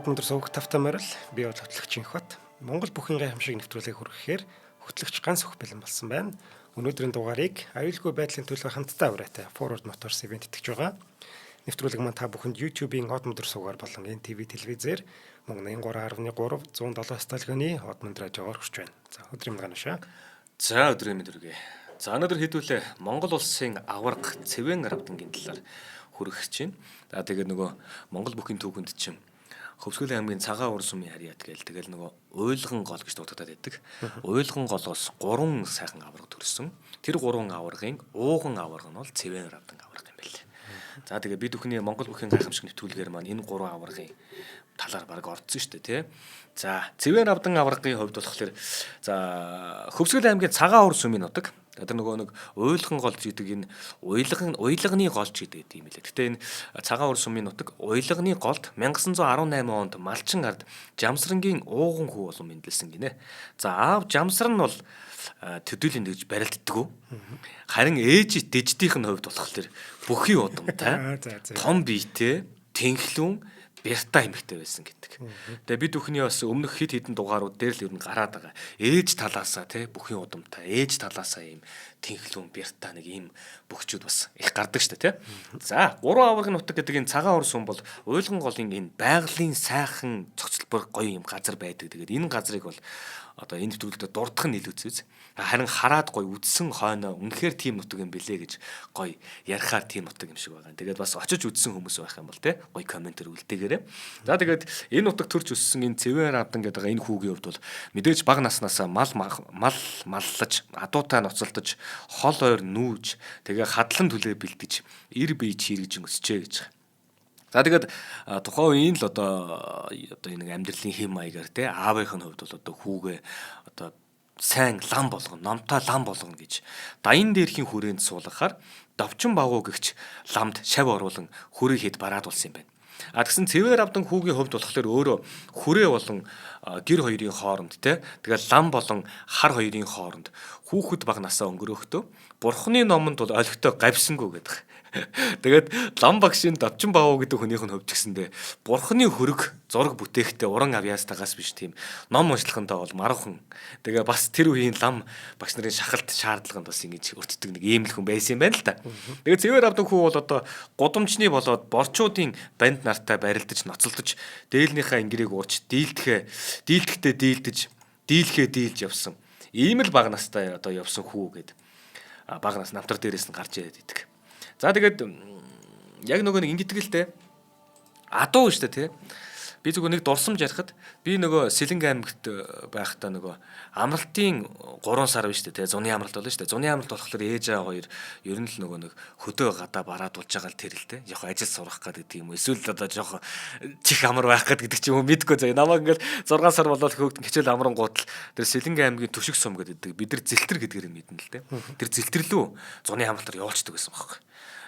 Хот мөндөр сувг тавтай морил би бол хөтлөгч Инхот. Монгол бүхэн гайхамшиг нэвтрүүлгийг хүргэхээр хөтлөгч ганц өх бэлэн болсон байна. Өнөөдрийн дугаарыг аюулгүй байдлын төлөө хамтдаа ураатай Forward Motors event итгэж байгаа. Нэвтрүүлэг маань та бүхэнд YouTube-ийн Хот мөндөр сувгаар болон NTV телевизээр мөн 83.3 107 сталганы Хот мөндөр радиогоор хүрч байна. За өдрийн мэнд ганашаа. За өдрийн мэнд хүргэе. За өнөөдөр хэдүүлээ Монгол улсын аварга Цэвэн Аравдангийн талаар хүргэж чинь. За тэгээд нөгөө Монгол бүхийн түүхэнд чинь Хөвсгөлийн аймгийн Цагаан Ур сумын харьяат гээл тэгэл нөгөө уйлган гол гэж дуудагдаад байдаг. Уйлган голоос 3 сайхан аварга төрсөн. Тэр 3 аваргын ууган аварга нь бол Цэвэн Аравдан аварга юм байлээ. За тэгээ бид бүхний Монгол бүхийн гайхамшиг нэвтрүүлгээр маань энэ 3 аваргын талаар баг ордсон шүү дээ тий. За Цэвэн Аравдан аваргын хувьд болохоор за Хөвсгөлийн аймгийн Цагаан Ур сумын нутаг тэр нөгөө нэг уйлган голж гэдэг энэ уйлганы голж гэдэг юм лээ. Гэтэ энэ Цагаан Ур сумын нутаг уйлганы голд 1918 онд Малчин ард Жамсрангийн ууган хүү болон мэндэлсэн гинэ. За аав Жамсран нь бол төдийлөн гэж барилддаггүй. Харин ээж дэждийнх нь хувьд болохоор бүхий удамтай, том биетэй, тэнхлүүн Бярта эмэгтэй байсан гэдэг. Тэгээ бид бүхний бас өмнөх хэд хэдэн дугаарууд дээр л ер нь гараад байгаа. Ээж талаасаа тий бүхий удамтай, ээж талаасаа ийм тэнхлүүн Бярта нэг ийм бөхчүүд бас их гардаг шүү дээ тий. За, 3 аваргын нутаг гэдэг энэ Цагаан Ур сум бол уйлган голын энэ байгалийн сайхан цогцлбор гоё юм газар байдаг. Тэгээд энэ газрыг бол одоо энэ нэвтрүүлэгтээ дурдах нь илүү зүйс. Харин хараад гоё үдсэн хойноо үнэхээр тийм нутаг юм бэлээ гэж гоё ярихаар тийм нутаг юм шиг байгаа. Тэгээд бас очиж үдсэн хүмүүс байх юм бол тий гоё комментэр үлдээгээрэй. За тэгээд энэ нутаг төрж өссөн энэ Цэвэн Аравдан гэдэг энэ хүүгийн хувьд бол мэдээж бага наснаасаа мал маллаж, адуутай ноцолдож, хол ойр нүүж, тэгээ хадлан түлээ бэлдэж, ир бие чиргэж өсчээ гэж. За тэгээд тухайн үеийн л одоо энэ амьдралын хэм маягаар тий аавынх нь хувьд бол одоо хүүгээ одоо сайн лам болгоно, номтой лам болгоно гэж даян дээрхийн хүрээнд суулгахаар довчин багуу гэгч ламд шав оруулан хүрээ хэд бараад болсон юм байна. Тэгсэн Цэвэн Аравдан хүүгийн хувьд болохоор өөрөө хүрээ болон гэр хоёрын хооронд тэгээд лам болон хар хоёрын хооронд хүүхэд баг насаа өнгөрөхдөө Бурхны номонд бол олигтой гавьсангүй гэдэг. Тэгээд лам багшийн давчин баав гэдэг хүнийх нь хувьд гэсэндээ Бурхны хөрөг зураг бүтээхтэй уран авьяастагаас биш тийм ном уншлахынтай бол мархан. Тэгээ бас тэр үеийн лам багш нарын шахалт шаардлаганд бас ингэж өртдөг нэг ийм л хүн байсан юм байна л да. Тэгээ Цэвэн Аравдан хүү бол одоо гудамжны болоод борчуудын банд нартай барилдаж ноцолдож дээлнийхээ ангирыг ууч дийлдэхдээ дийлхээ дийлж явсан. Ийм л бага настай одоо явсан хүү гэдэг. Бага нас намтар дээрээс нь гарч ирээд идэг. За тэгээд яг нөгөө нэг ингэдэг л дээ. Адуу шүү дээ тий. Би зүгээр нэг дурсамж ярихад би нөгөө Сэлэнг аймагт байхдаа нөгөө амралтын 3 сар биш үү тий. Зуны амралт болно шүү дээ. Зуны амралт болохоор ээж аа хоёр ер нь л нөгөө нэг хөдөө гадаа бараад болж байгаа л тэр л дээ. Яг ажил сурах гэдэг юм уу. Эсвэл одоо жоох чих амар байх гэдэг ч юм уу мэдгүй заа. Намайг ингээл 6 сар болоод хичээл амрангууд л тэр Сэлэнг аймгийн Түшиг сум гэдэг бид нар зэлтэр гэдгээр нь мэднэ л дээ. Тэр зэлтэрлүү зуны амралтаар явуулчихдаг байсан байхгүй.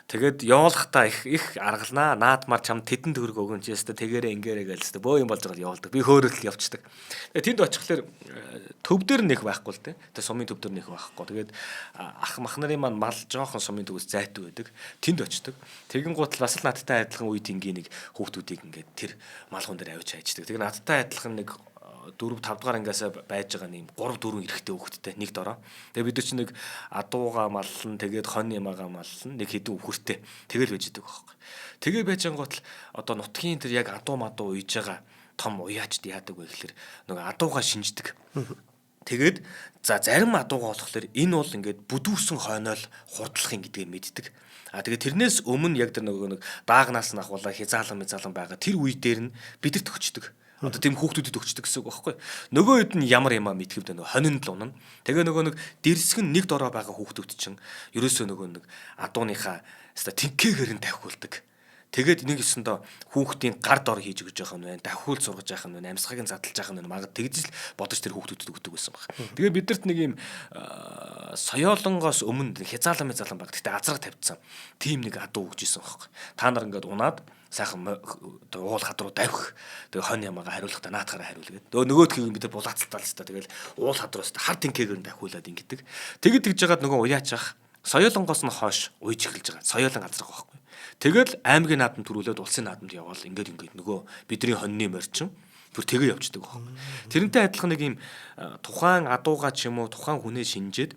Тэгээд явуулахдаа их аргалнаа. Наадмаар чам тэдэн төгрөг өгөн ч яста тэгээрээ ингээрээ гэлстэй бөө юм болж байгаа явуулдаг. Би хөөрөлт явчихдаг. Тэгээд тэнд очихлаар төв дээр нэх байхгүй л дээ. Тэгээд сумын төв дээр нэх байхгүй. Тэгээд ах мах нарын маань мал жоохон сумын төвөөс зайтай байдаг. Тэнд очдог. Тэгэн гутал бас л надтай адилхан үе тэнгийн нэг хүүхдүүдийг ингээд тэр малгуун дээр авчиж хайчдаг. Тэгээд надтай адилхан нэг 4-5 дугаар ангиасаа байж байгаа нэм 3-4 эрэгтэй хүүхэдтэй нэг дороо. Тэгээ бид чинь нэг адууга маллан тэгээд хонь ямаага маллан нэг хэдэн үхэртэй тэгэл байж идэг байхгүй. Тэгээ байж ангуут л одоо нутгийн тэр яг адуу мадуу уйж байгаа том уяачд яадаг вэ гэхээр нөгөө адууга шинждэг. Тэгээд за зарим адууга болохоор энэ бол ингээд бүдүүрсэн хойноол хурдлахын гэдгийг мэддэг. Тэгээд тэрнээс өмнө яг тэр нөгөө нэг даагнаас нь ахвала хязаалан байгаа тэр үе дээр нь бидэрт өгчдөг. Одоо тийм хүүхдүүдэд өгчдөг гэсэн үг байхгүй. Нөгөө хэд нь ямар юмаа мэдхэвд нөгөө хонинд л унана. Тэгээ нөгөө нэг дэрсгэн нэг дороо байгаа хүүхдүүд чинь ерөөсөө нөгөө нэг адууныхаа тэнхээгээр нь тавхиулдаг. Тэгээд нэг өсөндөө хүүхдийн гар дор хийж өгч байгаа юм байна. Давхиул сургаж байгаа юм байна. Амьсгалыг задлаж байгаа юм байна. Магад тэгж л бодож тэр хүүхдүүдэд өгдөг байсан баг. Тэгээ бидэрт нэг юм соёолонгоос өмнө хязаалан баг. Гэтэ азраг тавьдсан. Тим нэг адуу өгч исэн байхгүй. Та нар ингээд унаад сайхан уул хадруу давхих. Тэгээ хонь ямаага хариулахдаа наатахаараа хариул гэдэг. Нөгөөдхийг бид булаацтал та тэгэл уул хадруулаад хар тэнхээгээр нь давхиулаад ингэдэг. Тэгэд тэгж жагаад нөгөө уяач ах соёолонгоос нь хойш уйж эхэлж байгаа. Соёолон азраг байхгүй. Тэгэл аймгийн наадам төрүүлээд улсын наадамд явбал ингээд нөгөө бидний хоньны морчин бүр тэгээ явждаг байхгүй. Тэрнтэй адилхан нэг юм тухайн адуугаа ч юм уу тухайн хүнээ шинжээд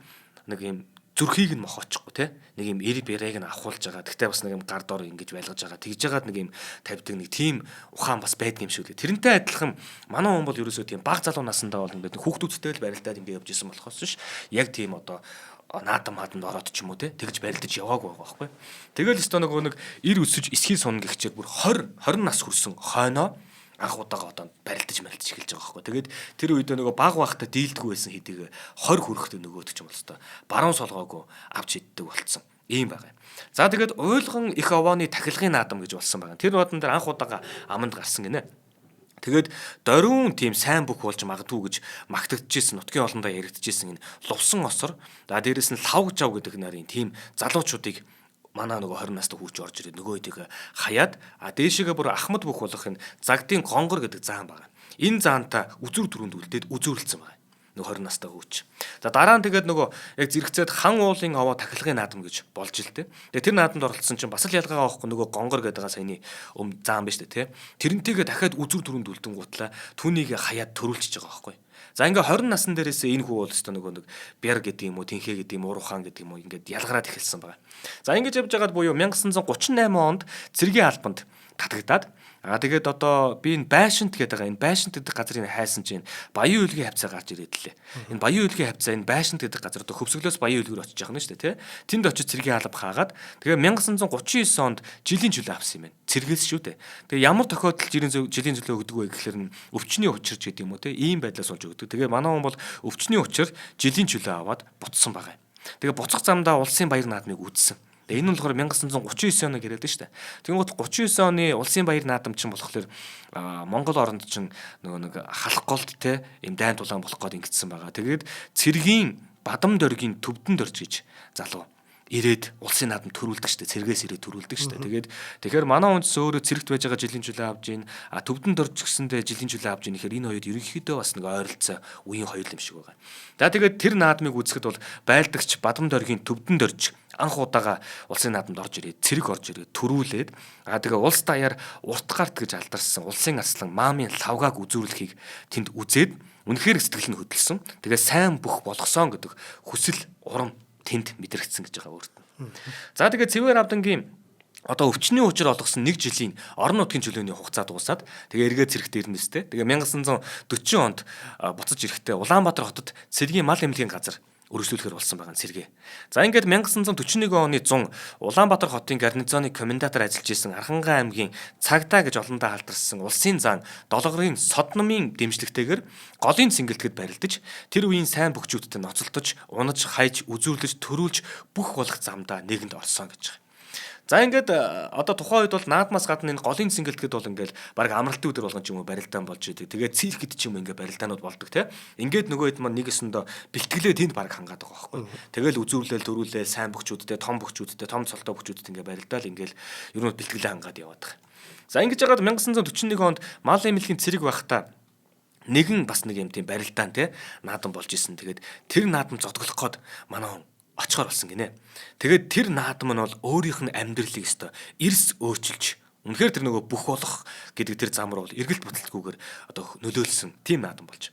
нэг юм зүрхийг нь мохоочихгүй те нэг юм эр бэрэг нь авахулж байгаа. Тэгтээ бас нэг юм гар дор ингэж байлгаж байгаа. Тэгж жагаад нэг юм тавьдаг нэг тийм ухаан бас байдаг юм шиг лээ. Тэрнтэй адилхан манай хүн бол ерөөсөө тийм баг залуу насндаа бол ингээд хүүхдүүдтэй л барилдаад ингээд явж исэн болохоос ш яг тийм одоо наадам хааданд ороод ч юм уу те тэгж барилдаж яваагүй байгаа байхгүй. Тэгэл өстөө нөгөө нэг ир өсөж эсхий сунна гихчээр бүр 20 нас хүрсэн хойноо анх удаага одоо барилдаж эхэлж байгаа байхгүй. Тэгээд тэр үед нөгөө баг багтаа дийлдэггүй байсан хэдийг 20 хүрэхтэй нөгөөд ч юм бол өстой баруун солгоогүй авч иддэг болцсон. Ийм байгаа. За тэгээд уйлган их овооны тахилгын наадам гэж болсон байгаа. Тэр бодон дээр анх удаага аманд гарсан гинэ. Тэгээд дөрвөн тийм сайн бүх болж магадгүй гэж магтагдчихсэн нутгийн олондоо яригдчихсэн энэ лувсан осор. За дээрэс нь лав жав гэдэг нарын тийм залуучуудыг манай нөгөө 20 настай хүүч орж ирээд нөгөө хэдийг хаяад дээшээгээ бүр ахмад бүх болох энэ загдын гонгор гэдэг заан байгаа. Энэ заантаа үзүр түрүүнд үлдээд үзүүрлсэн байгаа. Нөгөө 20 настай хүүч. За дараа нь тэгээд нөгөө яг зэрэгцээд хан уулын овоо тахилгын наадам гэж болж ил тээ. Тэгээд тэр наадамд оролцсон чинь бас л ялгаа авахгүй нөгөө гонгор гэдэг саяны заан биш тээ. Тэрнтэйгээ дахиад үзүр түрүүнд үлдэн гутлаа түүнийг хаяад төрүүлчихэж байгаа байхгүй. За ингээ 20 насн дээрээс энэ хүү бол өстой нөгөө нэг бяр гэдэг юм уу, тэнхээ гэдэг юм уу, урухан гэдэг юм уу ингээд ялгараад эхэлсэн байгаа. За ингэж явж байгаад буюу 1938 онд цэргийн албанд татагдаад тэгээд одоо би энэ байшинт гэдэг байгаа. Энэ байшинт гэдэг газрын хайсан чинь Баян Үлгийн хавцаа гарч ирээд лээ. Энэ Баян Үлгийн хавцаа энэ байшинт гэдэг газар одоо хөвсгөлөөс Баян Үлгөр очиж байгаа нь шүү дээ, тий. Тэнд очиж цэргийн алба хаагаад тэгээ 1939 онд жилийн чөлөө авсан юм байна. Цэргээс шүү дээ. Тэгээ ямар тохиолдолд жилийн чөлөө өгдөг вэ гэхээр өвчний учирч гэдэг юм уу, тий. Ийм байдлаас болж өгдөг. Тэгээ манай хүн бол өвчний учир жилийн чөлөө аваад буцсан байгаа. Тэгээ буцах замдаа улсын баяр наадмыг үзсэн. Тэгээ энэ нь болохоор 1939 оноог яриад шүү дээ. Тэгвэл 39 оны улсын баяр наадам чинь болохоор Монгол оронд чинь нөгөө нэг халах голд те юм дайн тулаан болох гээд ингэсэн байгаа. Тэгээд цэргийн Бадам дөргийн Төвдөн дөрж гэж залуу ирээд улсын наадам төрүүлдэг шүү дээ. Цэргээс ирээд төрүүлдэг шүү дээ. Тэгэхээр манай хүнс өөрөө цэрэгт байж байгаа жилийн чөлөө авж гин Төвдөн дөрж гэсэндээ жилийн чөлөө авж гин. Тэгэхээр энэ хоёуд ерөнхийдөө бас нэг ойролцоо үеийн хоёул юм шиг байгаа. За тэгээд тэр наадмыг үзэхэд бол байлдагч Бадам дөргийн Төвдөн дөрж анх удаага улсын наадамд орж ирээд цэрэг орж ирээд төрүүлээд тэгээ улс даяар урт гарт гэж алдарсан улсын арслан Маамын лавгааг үзүүлэхийг тэнд үзээд үнэхээр сэтгэл нь хөдөлсөн. Тэгээ сайн бүх болгосон гэдэг хүсэл урам тэнд мэдрэгдсэн гэж байгаа өөрт нь. За тэгээ Цэвэр Авдангийн одоо өвчний учир олгосон 1 жилийн орон нутгийн чөлөөний хугацаа дуусаад тэгээ эргээд цэрэгт ирнэстэй. Тэгээ 1940 онд буцаж ирэхдээ Улаанбаатар хотод цэргийн мал эмнэлгийн газар өргөжлүүлэхээр болсон байгаа цэргээ. За ингээд 1941 оны 100 Улаанбаатар хотын гарнизоны комендатор ажиллаж исэн Архангай аймгийн Цагдаа гэж олондоо халдарсан улсын зан Долгорын Содномын дэмжлэгтэйгээр голын цэнгэлтгэд барилдаж тэр үеийн сайн бөхчүүдтэй ноцолдож, унаж, хайж, үзүүрлэж, төрүүлж бүх болох замдаа нэгэнд орсон гэж байгаа. За ингээд одоо тухайн үед бол наадмаас гадна энэ голын цэнгэлтгэд бол ингээд баг амралтын өдөр болгон ч юм уу барилдаан болж идэг. Тэгээд циркэд ч юм ингээд барилдаанууд болдог те. Ингээд нөгөө хэд маань нэгэсэндээ бэлтгэлээ тэнд баг хангаад байгаа байхгүй. Тэгэл үзүүрлэл төрүүлэл сайн бөхчүүдтэй, том цолтой бөхчүүдтэй ингээд барилдаал ингээд ер нь бэлтгэлээ хангаад яваад байгаа. За ингэж яагаад 1941 онд мал эмнэлгийн цэрэг байхдаа нэгэн бас нэг юм тийм барилдаан те наадам болж исэн. Тэгээд тэр наадам зодглох гээд манай хүн очихоор болсон гинэ. Тэгээд тэр наадам нь бол өөрийнх нь амьдралыг өстой эрс өөрчилж үнэхээр тэр нөгөө бүх болох гэдэг тэр зам руу бол эргэлт баталгүйгээр одоо нөлөөлсөн тийм наадам болж.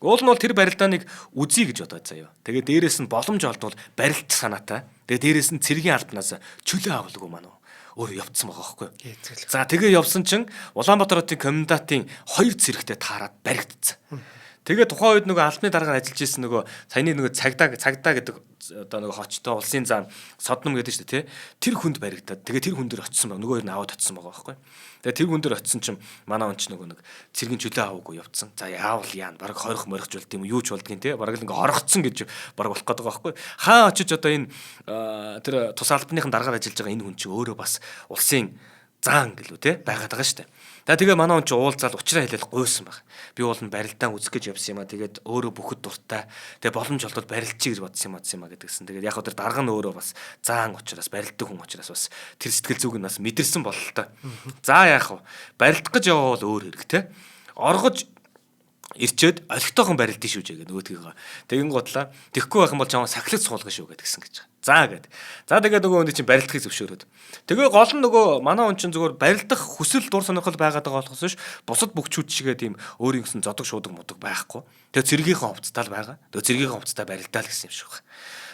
Уул нь бол тэр барилдааныг үзье гэж бодоод заяа. Тэгээд дээрэс нь боломж олдвол барилт санаатай. Тэгээд дээрэс нь цэргийн албанаас чөлөө авалгүй маань өөр явцсан байгаа байхгүй. За тэгээ явсан чинь Улаанбаатар хотын комендантын 2 цэрэгтэй таарад баригдсан. Тэгээ тухайн үед нөгөө албаны дараагаар ажиллаж исэн нөгөө саяны нөгөө цагдаа гэдэг одоо нөгөө хочтой улсын зам Содном гэдэг шүү дээ тий. Тэр хүнд баригдаад тэгээ тэр хүн дээр очисон баг нөгөө хоёр нь аваад очисон байгаа байхгүй. Тэгээ тэр хүн дээр очисон чинь манай он ч нөгөө нэг цэргийн чөлөө аваагүй явцсан. За яавал яана баг хорих морихч болд юм юу ч болдгийн тий. Бараг л ингээ орохцсон гэж баг болох гээд байгаа байхгүй. Хаа очиж одоо энэ тэр тус албаныхан дараагаар ажиллаж байгаа энэ хүн чинь өөрөө бас улсын заан гэлүү те байгаад байгаа шүү дээ. Тэгээ манай хүн чи уулзаад уучраа хэлэл гуйсан баг. Би бол нь барилдаан үзэх гэж явсан юм а. Тэгээд өөрөө бүхэд дуртай. Тэгээ боломж олдод барилчий гэж бодсон юм а гэдгсэн. Тэгээд яг хөө тэр дарга нь өөрөө бас заан учраас барилдаг хүн учраас бас тэр сэтгэл зүг нь бас мэдэрсэн болол та. За яах вэ? Барилдах гэж яваа бол өөр хэрэг те. Оргож ирчээд олигтойхон барилдаа шүү жигээ нөгөөдгийгаа. Тэгин готлаа тэгхгүй байх юм бол чамаа сахилах суулгах шүү гэдгсэн гэж. За гэд. За тэгээд нөгөө хүн чинь барилдахыг зөвшөөрөөд. Тэгээ гол нь нөгөө манай хүн чинь зүгээр барилдах хүсэл дур сонирхол байгаад байгаа болохоос ш бусад бүгчүүд чигээ тийм өөрийн гэсэн зодог шуудаг мудаг байхгүй. Тэгээ цэргийнхээ хувцтай л байгаа. Тэгээ цэргийнхээ хувцтай барилдаа л гэсэн юм шиг байна.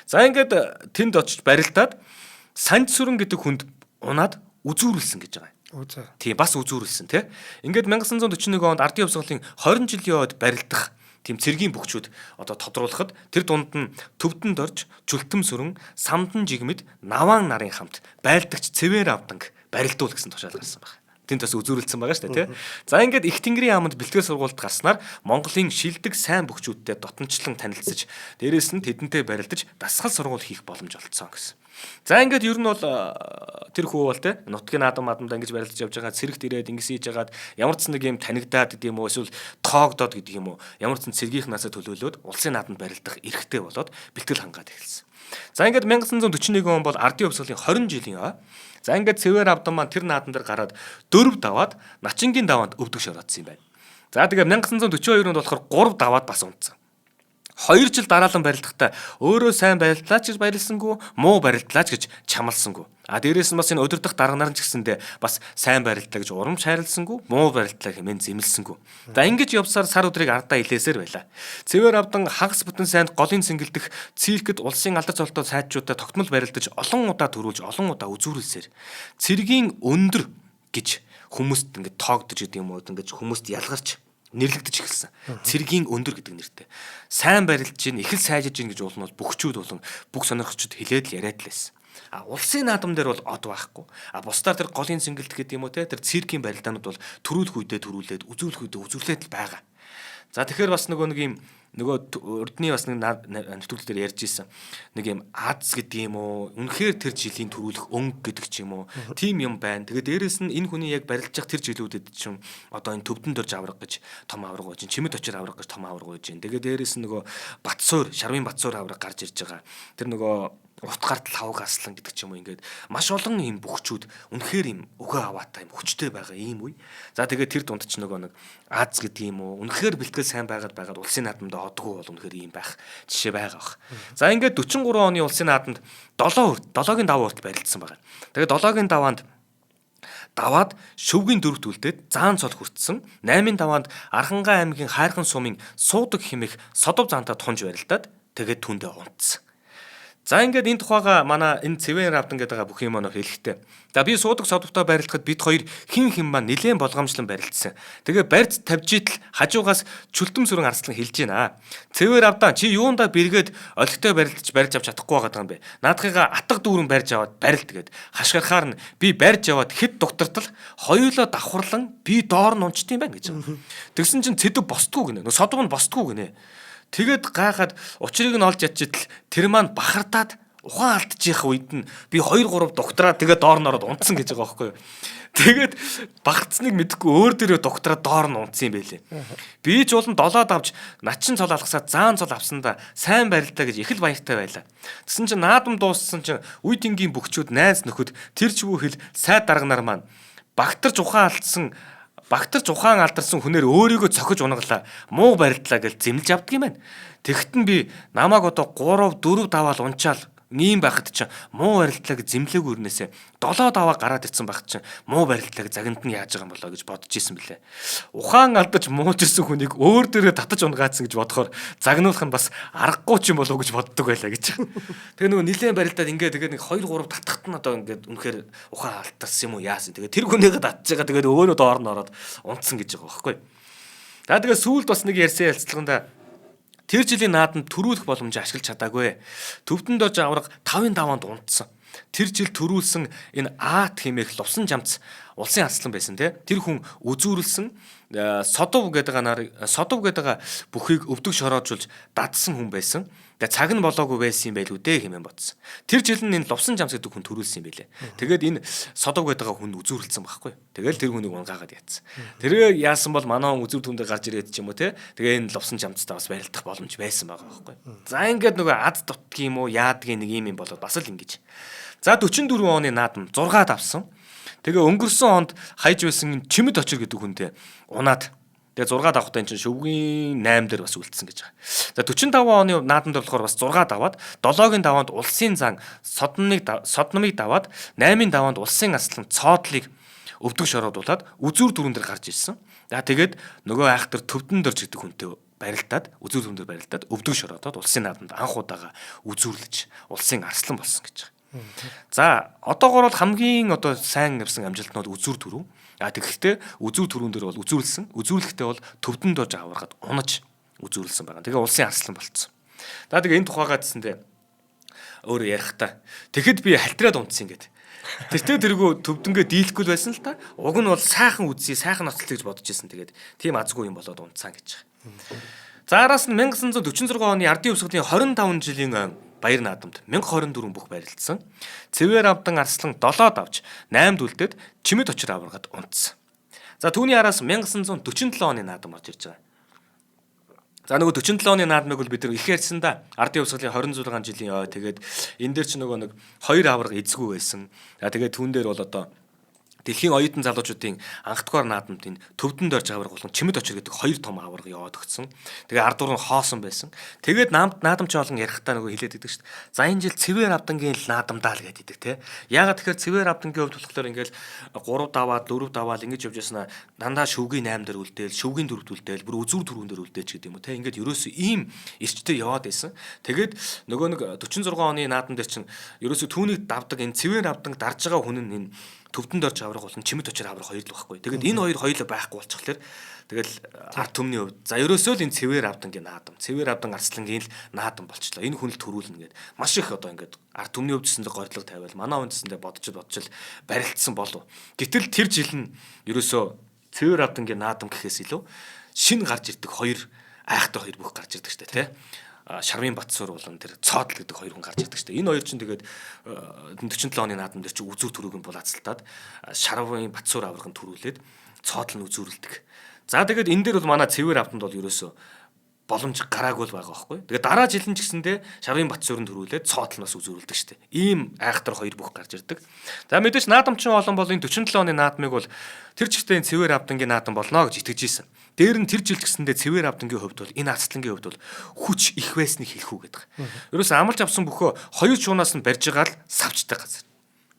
За ингээд тэнд очиж барилдаад Санд сүрэн гэдэг хүнд унаад үзүүрлсэн гэж байгаа. Тийм бас үзүүрлсэн тий. Ингээд 1941 онд ардын хувьсгалын 20 жилийн ойд барилдах тийм цэргийн бүгчүүд одоо тодруулахад тэр дунд нь төвдөнд орж чүлтэм сүрэн, самдан жигмэд, наваан нарын хамт байлдагч цэвэр авданг барилдуул гэсэн тушаал гарсан байна. Тэнд бас үзүүрлсэн байгаа шүү дээ тий. За ингээд их тэнгэрийн яамд бэлтгэл сургуульд гарснаар Монголын шилдэг сайн бүгчүүдтэй дотнчлан танилцж дээрээс нь тэдэнтэй барилдаж дасгал сургууль хийх боломж олцсон гэсэн. За ингээд ер нь бол тэр хүү бол те нутгийн наадам мадамдаа ингэж барилдаж явж байгаа цэрэгт ирээд ингэж хийж яагаад ямар ч нэг юм танигдаад гэдэг юм уу эсвэл тоогдоод гэдэг юм уу ямар ч цэргийнхнаасаа төлөөлөөд улсын наадамд барилдах эрхтэй болоод бэлтгэл хангаад эхэлсэн. За ингээд 1941 он бол ардын хувьсгалын 20 жилийн ой. За ингээд цэвэр авдан маань тэр наадан дээр гараад 4 даваад Начингийн даваанд өвдөг шороодсон юм байна. За тэгээ 1942 онд болохоор 3 даваад бас унтсан. 2 жил дараалан барилдахдаа өөрөө сайн барилдлаач гэж баярлсангүй, муу барилдлаач гэж чамлсангүй. Дээрээс нь бас энэ удирдах дарга нар ч гэсэндээ бас сайн барилдлаа гэж урамж хайрлсангүй, муу барилдлаа хэмээн зэмлсэнгүй. За ингэж явсаар сар өдрийг ардаа илээсээр байла. Цэвэр авдан хагас бүтэн сайнд голын цэнгэлдэх циркэд улсын алдар золтой сайдчуудаа тогтмол барилдаж олон удаа төрүүлж олон удаа үзүүрлсээр цэргийн өндөр гэж хүмүүст ингэ тоогдож гэдэг юм уу ингэж хүмүүст ялгарч нэрлэгдэж эхэлсэн. Цэргийн өндөр гэдэг нэртэй. Сайн барилж гин, их л сайжиж гин гэж уулна бол бүгчүүд болон бүх сонирхчид хилээд л яриад л байсан. Улсын наадам дээр бол од байхгүй. Бусдаар тэр голын цэнгэлт гэдэг юм уу те тэр циркийн барилдаанууд бол төрүүлэх үедээ төрүүлээд, үзүүлэх үедээ үзүүлээд л байгаа. За тэгэхээр бас нөгөө нэг юм нөгөө урдны бас нэг нэвтрүүлэг дээр ярьж ирсэн. Нэг юм аз гэдэг юм уу? Үнэхээр тэр жилийн төрүүлэх өнгө гэдэг ч юм уу? Тим юм байна. Тэгээд дээрэс нь энэ хүний яг барилж явах тэр жилүүдэд чинь одоо энэ төвдөнд орж авраг гэж том авраг байж, чимэд очир авраг гэж том авраг байж. Тэгээд дээрэс нь нөгөө Батсуур, Шарвын Батсуур авраг гарч ирж байгаа. Тэр нөгөө утгаарт лавг аслан гэдэг ч юм уу ингээд маш олон юм бүгчүүд үнэхээр юм өгөө аваатай юм хүчтэй байгаа ийм үе. За тэгээд тэр дунд ч нөгөө нэг Аз гэдэг юм уу үнэхээр бэлтгэл сайн байгаад улсын наадамд одгүй бол үнэхээр ийм байх жишээ байгаа бах. За ингээд 43 оны улсын наадамд 7-гийн даваа хүртэл барилдсан байгаа. Тэгээд 7-гийн даваанд даваад шөвгийн дөрөвт үлдээд заан цол хүртсэн 8-ын даваанд Архангай аймгийн Хайрхан сумын суудаг хэмээх содов заантаа тунж барилдаад тэгээд түндээ унтсан. За ингээд энэ тухайга манай энэ цэвэн авдан гэдэг байгаа бүх юм оноо хэлэхтэй. За би суудаг содовтой барилдахад бид хоёр хин маань нэлээд болгоомжлон барилдсан. Тэгээ барьц тавьж идэл хажуугаас чүлтэм сүрэн арслан хэлж байна. Цэвэр авдан чи юундаа бэргээд олигтой барьж авч чадахгүй байгаа юм бэ? Наадхыгаа атга дүүрэн барьж аваад барилд гээд хашгирахаар нь би барьж аваад хэд дугтартал хоёулаа давхарлан би доор нь унчт юм байна гэж. Тэгсэн чинь цэдэв босдгүй гинэ. Содов нь босдгүй гинэ. Тэгэд гайхаад учрыг нь олж ячидл тэр маань бахардаад ухаан алдчих үед нь би 2-3 доктораа тэгээ доор нь ороод унтсан гэж байгаа байхгүй юу. Тэгээд багцныг мэдхгүй өөр дөрөө доктораа доор нь унтсан юм байлээ. Би ч улан долоод авч начин цол алгасаад заан цол авсандаа сайн барилдаа гэж их л баяртай байлаа. Тэсэн чинь наадам дууссан чинь үе тэнгийн бүгчүүд найз нөхөд тэр ч үгүй хэл сайд дарга нар маань багтарч ухаан алдарсан хүнээр өөрийгөө цохиж унаглаа. Муу барилдлаа гэж зэмлж авдаг юм байна. Тэгэхэд нь би намайг одоо 3 4 даваал унчаал ийм байхад чинь муу барилдлаа гэж зэмлээг өрнөөсөө 7 даваа гараад ирсэн байх чинь муу барилдлаа гэж загинд нь яаж байгаа юм болоо гэж бодож исэн бэлээ. Ухаан алдаж мууж ирсэн хүнийг өөр дөрөө татаж унгаацсан гэж бодохоор загнуулах нь бас аргагүй ч юм болоо гэж боддог байлаа гэж. Тэгээ нөгөө нилээн барилдаад тэгээд нэг 2 3 татахт нь одоо ингээд үнэхээр ухаан алдсан юм уу яасан. Тэгээ тэр хүнийгээ татж байгаа тэгээд өөрөө доор нь ороод унтсан гэж байгаа байхгүй. За тэгээ сүүлд бас нэг ярьсан ялцлаганда тэр жилийн наадамд төрүүлэх боломж ашиглаж чадаагүй. Төвдөнд орж авраг 5-ын даваанд унтсан. Тэр жил төрүүлсэн энэ Аат хэмээх лувсан жамц улсын арслан байсан те. Тэр хүн үзүүрлсэн содов гэдэг бүхийг өвдөг шороожулж дадсан хүн байсан. Тэгээ цаг нь болоогүй байсан юм байл үү дээ хэмээн бодсон. Тэр жил нь энэ лувсан жамц гэдэг хүн төрүүлсэн юм байлээ. Тэгээд энэ содов гэдэг хүн үзүүрлсэн байхгүй. Тэгэл тэр хүнийг унгаагаад яатсан. Тэр яасан бол манай хүн үзүүр түндээ гарч ирээд ч юм уу те. Тэгээ энэ лувсан жамцтай бас барилдах боломж байсан байгаа байхгүй. За ингээд нөгөө ад дутдаг юм уу яадгийн нэг юм болоод бас л ингэж. За 44 оны наадам 6-ад авсан. Тэгээ өнгөрсөн онд хайж байсан чимэд очир гэдэг хүнтэй унаад Тэгээ 6 давхтай энэ чинь шүвгийн 8 дээр бас үлдсэн гэж байгаа. За 45 оны наадамд болохоор бас 6 даваад 7-гийн даваанд улсын зан содномыг даваад 8-ийн даваанд улсын аслан цоодлыг өвдөг шороодуулаад үзүүр дөрүн дээр гарч ирсэн. За тэгээд нөгөө айхтар төвдөн дорж гэдэг хүнтэй барилдаад үзүүр дөрүн дээр барилдаад өвдөг шороодоод улсын наадамд анх удаага үзүүрлэж улсын арслан болсон гэж байгаа. За одоогоор бол хамгийн сайн явсан амжилтнууд үзүүр дөрөв. Тэгэхдээ үзүүр төрүүн дээр бол үзүүрлсэн. Үзүүрлэхдээ бол төвдөн дож аваргаад унаж үзүүрлсэн байгаа. Тэгээ улсын арслан болцсон. За тэгээ энэ тухайгаа гэсэндээ өөрөө ярихдаа тэгэхэд би халтраад унтсан гэд. Тэртээ тэргүү төвдөнгөө дийлэхгүй байсан л та. Уг нь бол сайхан үзье, сайхан ноцлог гэж бодож ирсэн. Тэгээд тийм азгүй юм болоод унтсан гэж байгаа. За араас нь 1946 оны Ардын өвсгөлийн 25 жилийн баяр наадамд 1024 бүх барилдсан. Цэвэр авдан арслан 7 давж 8 дүлдээд чимэд очир аваргаад унтсан. За түүний араас 1947 оны наадам орж ирж байгаа. За нөгөө 47 оны наадмыг бол бид нар их ярьсан да. Ардын өвсгөлийн 26 жилийн тэгээд энэ дээр ч нэг 2 аварга эзгүй байсан. За тэгээд түүн дээр бол одоо дэлхийн оюутан залуучуудын анхдугаар наадамд энэ төвдөн дорж аварга болон чимэд очир гэдэг 2 том аварга яваад өгсөн. Тэгээ ард дуран хоосон байсан. Тэгээд наадамч олон ярихдаа нөгөө хэлээд идэг шүү дээ. За энэ жил цэвэр авдангийн наадамдаа л гэдэг те. Яагаад тэгэхээр цэвэр авдангийн хувьд болохоор ингээл 3 даваад 4 даваад ингэж явж яснаа дандаа шүвгийн 8 дээр үлдээл, шүвгийн 4-д үлдээл, бүр үзүүр 4-н дээр үлдээч гэдэг юм уу те. Ингээд ерөөсөө ийм эрчтэй яваад байсан. Тэгээд нөгөө нэг 46 оны наадам дээр чинь ерөөсөө түүнийг давдаг энэ цэвэр авдан дарж байгаа хүн нь энэ төвдөн дорж аврах болон чимэд очир аврах хоёр л байхгүй. Тэгээд энэ хоёр хоёулаа байхгүй болчихлоор тэгэл ард түмний хувьд за ерөөсөө л энэ цэвэр авдангийн наадам, цэвэр авдан арслангийн л наадам болчихлоо. Энэ хүн л төрүүлнэ гэд маш их одоо ингээд ард түмний хувьд гэсэндээ гордлого тавиал манай хүн гэсэндээ бодож барилдсан болов. Гэтэл тэр жил нь ерөөсөө цэвэр авдангийн наадам гэхээс илүү шин гарч ирдэг хоёр айхтар хоёр бүх гарч ирдэг штэ тий. Шарвын Батсуур болон тэр цоодл гэдэг хоёр хүн гарч ирдэг шүү дээ. Энэ хоёр чинь тэгээд 47 оны наадам дээр чи үзүүр төрөг нь булаацалтаад Шарвын Батсуур аврагын төрүүлээд цоодл нь үзүүрлдэг. За тэгээд энэ дээр бол манай цэвэр авданд бол ерөөсөө боломж гараагүй л байгаа байхгүй. Тэгээд дараа жил нь ч гэсэндээ Шарвын Батсуурын төрүүлээд цоодл нь бас үзүүрлдэг шүү дээ. Ийм айхтар хоёр бүх гарч ирдэг. За мэдээж наадамчин олон бол энэ 47 оны наадмыг бол тэр чигтээ цэвэр авдангийн наадам болно гэж итгэж ийсэн. Дээр нь тэр жил гэсэндээ цэвэр авдангийн хувьд бол энэ арслангийн хувьд бол хүч их байсныг хэлэх үү гэдэг. Ерөөсөө амлж авсан бөхөө хоёр шуунаас нь барьж байгаа л савчтай газар.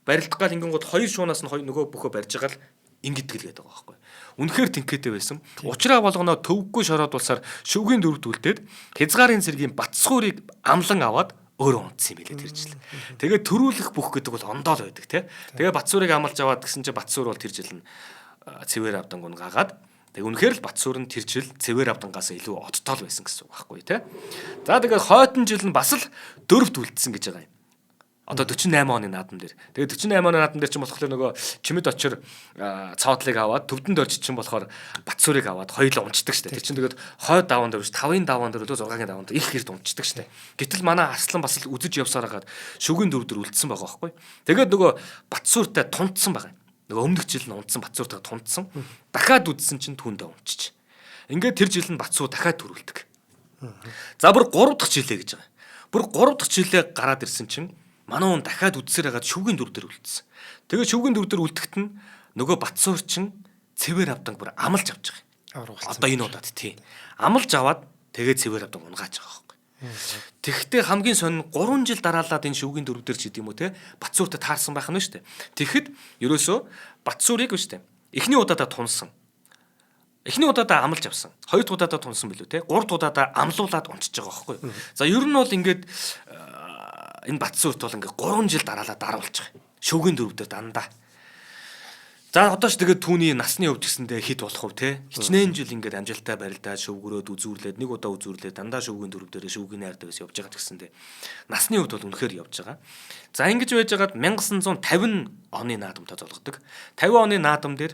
Барилдах гал ингэнгууд хоёр шуунаас нь нөгөө бөхөө барьж байгаа л ингэдэг л гэдэг байгаа байхгүй. Үнэхээр тэнхээтэй байсан. Учраа болгоноо төвөггүй шороодулсаар шүвгийн 4-д үлдээд хязгаарын цэргийн Батсуурыг амлан аваад өөрөө унтсан юм билээ тэр жил. Тэгээд төрүүлэх бүх гэдэг бол ондоо л байдаг тий. Тэгээд Батсуурыг амлж аваад гэсэн чинь Батсуур бол тэр жил нь цэвэр авданг нь гагаад тэг үнэхээр л Батсуур нь тэр жил цэвэр авдангаас илүү оттол байсан гэсэн үг байхгүй тий. За тэгээд хойдон жил нь бас л 4-д үлдсэн гэж байгаа юм. Одоо 48 оны наадам дээр. Тэгээд 48 оны наадам дээр чинь болохоор нөгөө чимэд очир цоодлыг аваад төвдөн дорж чинь болохоор Батсуурыг аваад хоёулаа унцдаг штэ. Тэр чинь тэгээд хойд даваан дээр 5-ын даваан дээр 6-гийн даваан дээр их хэрд унцдаг штэ. Гэтэл манай арслан бас л үзэж явсаар хагаад шүгийн 4-дөр үлдсэн байгаа байхгүй. Тэгээд нөгөө Батсууртай тунцсан байгаа юм. Нөгөө өмнөх жил нь унтсан Батсууртай тунцсан. Дахиад үдсэн чинь түүндээ унчиж. Ингээд тэр жил нь Батсуур дахиад төрүүлдэг. За бүр 3 дахь жилээ гэж байгаа. Бүр 3 дахь жилээ гараад ирсэн чинь манай хүн дахиад үдсээр хагаад шүвгийн 4-дөр үлдсэн. Тэгээ шүвгийн 4-дөр үлдэхт нь нөгөө Батсуур чин цэвэр авданг бүр амлж авч байгаа юм. Одоо энэ удаад тий. Амлж аваад тэгээ цэвэр авданг унгааж байгаа байхгүй. Тэгэхдээ хамгийн сонин 3 жил дараалаад энэ шүвгийн 4-дөр ч гэдэг юм уу те Батсууртай таарсан байх нь шүү дээ. Тэгэхэд ерөөсөө Батсуурыг шүү дээ. Эхний удаадаа тунсан. Эхний удаадаа амлж авсан. Хоёр дахь удаадаа тунсан билүү те. Гурав дахь удаадаа амлуулаад унчиж байгаа байхгүй. За ер нь бол ингээд энэ Батсуурт бол ингээ 3 жил дараалал даруулж байгаа. Шүвгийн 4-дөр дандаа. За одоо ч тэгээд түүний насны хувьд гэсэндээ хэд болох вэ те? Хичнээн жил ингээд амжилттай барилдаад шүвгөрөөд үзүүрлээд нэг удаа үзүүрлээд дандаа шүвгийн 4-дөр шүвгийн найртай бас явж байгаа гэсэндээ насны хувьд бол үнэхээр явж байгаа. За ингэж байж байгаад 1950 оны наадамтай золгодог. 50 оны наадам дээр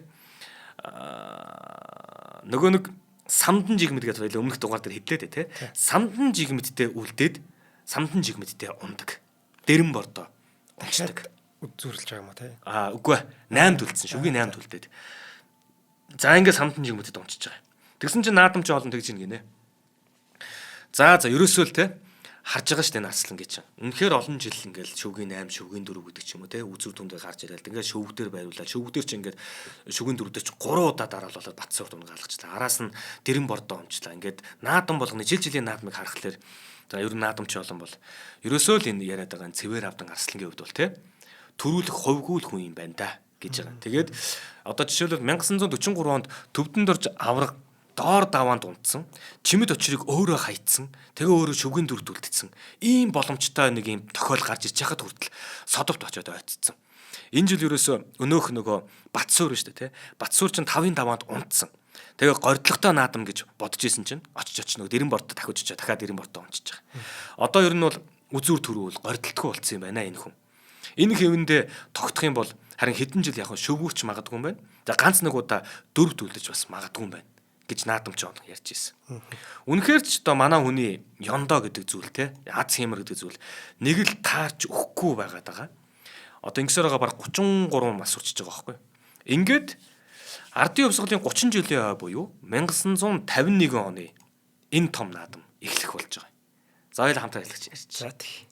нөгөө нэг самдан жигмэд гэж байлаа өмнөх дугаар дээр хэвлээд те. Самдан жигмэдтэй үлдээд самдан жигмэдтэй ундаг. Дэрэн бордоо унцдаг. Үзүүрлж байгаа юм уу те? Үгүй 8-д үлдсэн. Шүвгийн 8-д үлдээд. За ингээд самдан жигмэдэд унчиж байгаа. Тэгсэн чинь наадамч олон тэгж ийн гинэ. За ерөөсөө л те харж байгаа штэ Арслан гэж. Үнэхээр олон жил ингээл шүвгийн 8, шүвгийн 4 гэдэг ч юм уу те үзүүр түндээ гарч ирэл. Ингээд шүвг дээр байруулаад шүвг дээр ч ингээд шүвгийн 4 дээр ч 3 удаа дараалуулаад Батцуур дунд галгачлаа. Араас нь дэрэн бордоо өмчлээ. Ингээд наадам болгоны жилийн наадмыг харахаар за ер нь наадамч олон бол ерөөсөө л энэ яриад байгаа цэвэр авдан Арслангийн хувьд бол те төрүүлэх хувьгүй хүн юм байна да гэж байгаа. Тэгээд одоо жишээлбэл 1943 онд Төвдөнд орж авраг доор даваанд унтсан, чимэд очрыг өөрөө хайцсан, тэгээ өөрөө шүвгийн дүрд үлдсэн. Ийм боломжтой нэг юм тохиол гарч иж хахад хүртэл содовт очиод ойцсон. Энэ жил ерөөсөө өнөөх нөгөө Батсуур шүү дээ, тэ. Батсуур чинь 5-ын даваанд унтсан. Тэгээ гордлогтой наадам гэж бодож исэн чинь очиж нөгөө дэрэн бортод дахиад очиж дахиад дэрэн бортод унчиж байгаа. Одоо ер нь бол үзүүр төрүүл гордолтгүй болцсон юм байна энэ хүн. Энэ хэвэндээ тогтох юм бол харин хэдэн жил яг шөвгүүч магадгүй юм байна. За ганц нэг удаа дөрвд үлдэж бас магадгүй юм байна гэж наадамч он ярьж ирсэн. Үнэхээр ч одоо манай хүний ёндоо гэдэг зүйл те аз хэмэр гэдэг зүйл нэг л таарч өгөхгүй байгаад байгаа. Одоо ингэсээр байгаа баг 33 мас сурчиж байгаа байхгүй. Ингээд ардын хувьсгалын 30 жилийн хойд буюу 1951 оны энэ том наадам эхлэх болж байгаа. За хоёул хамтаа эхлэж ярьж. За тий.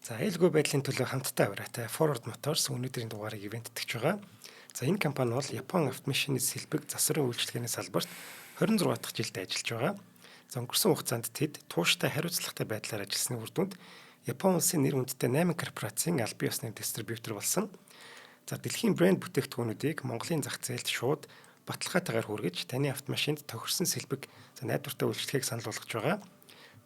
За аюулгүй байдлын төлөө хамтдаа авираатай Ford Motors өнөөдрийн дугаарыг ивенттгэж байгаа. За энэ компани бол Япон автомашины сэлбэг засварын үйлчилгээний салбарт 26 дахь жилд ажиллаж байгаа. За өнгөрсөн хугацаанд тэд тууштай хариуцлагатай байдлаар ажилласны үр дүнд Япон улсын нэр хүндтэй 8 корпорацийн албан ёсны дистрибьютор болсон. За дэлхийн брэнд бүтээгдэхүүнүүдийг Монголын зах зээлд шууд баталгаатайгаар хүргэж таны автомашинд тохирсон сэлбэг найдвартай үйлчлэгийг санал болгож байгаа.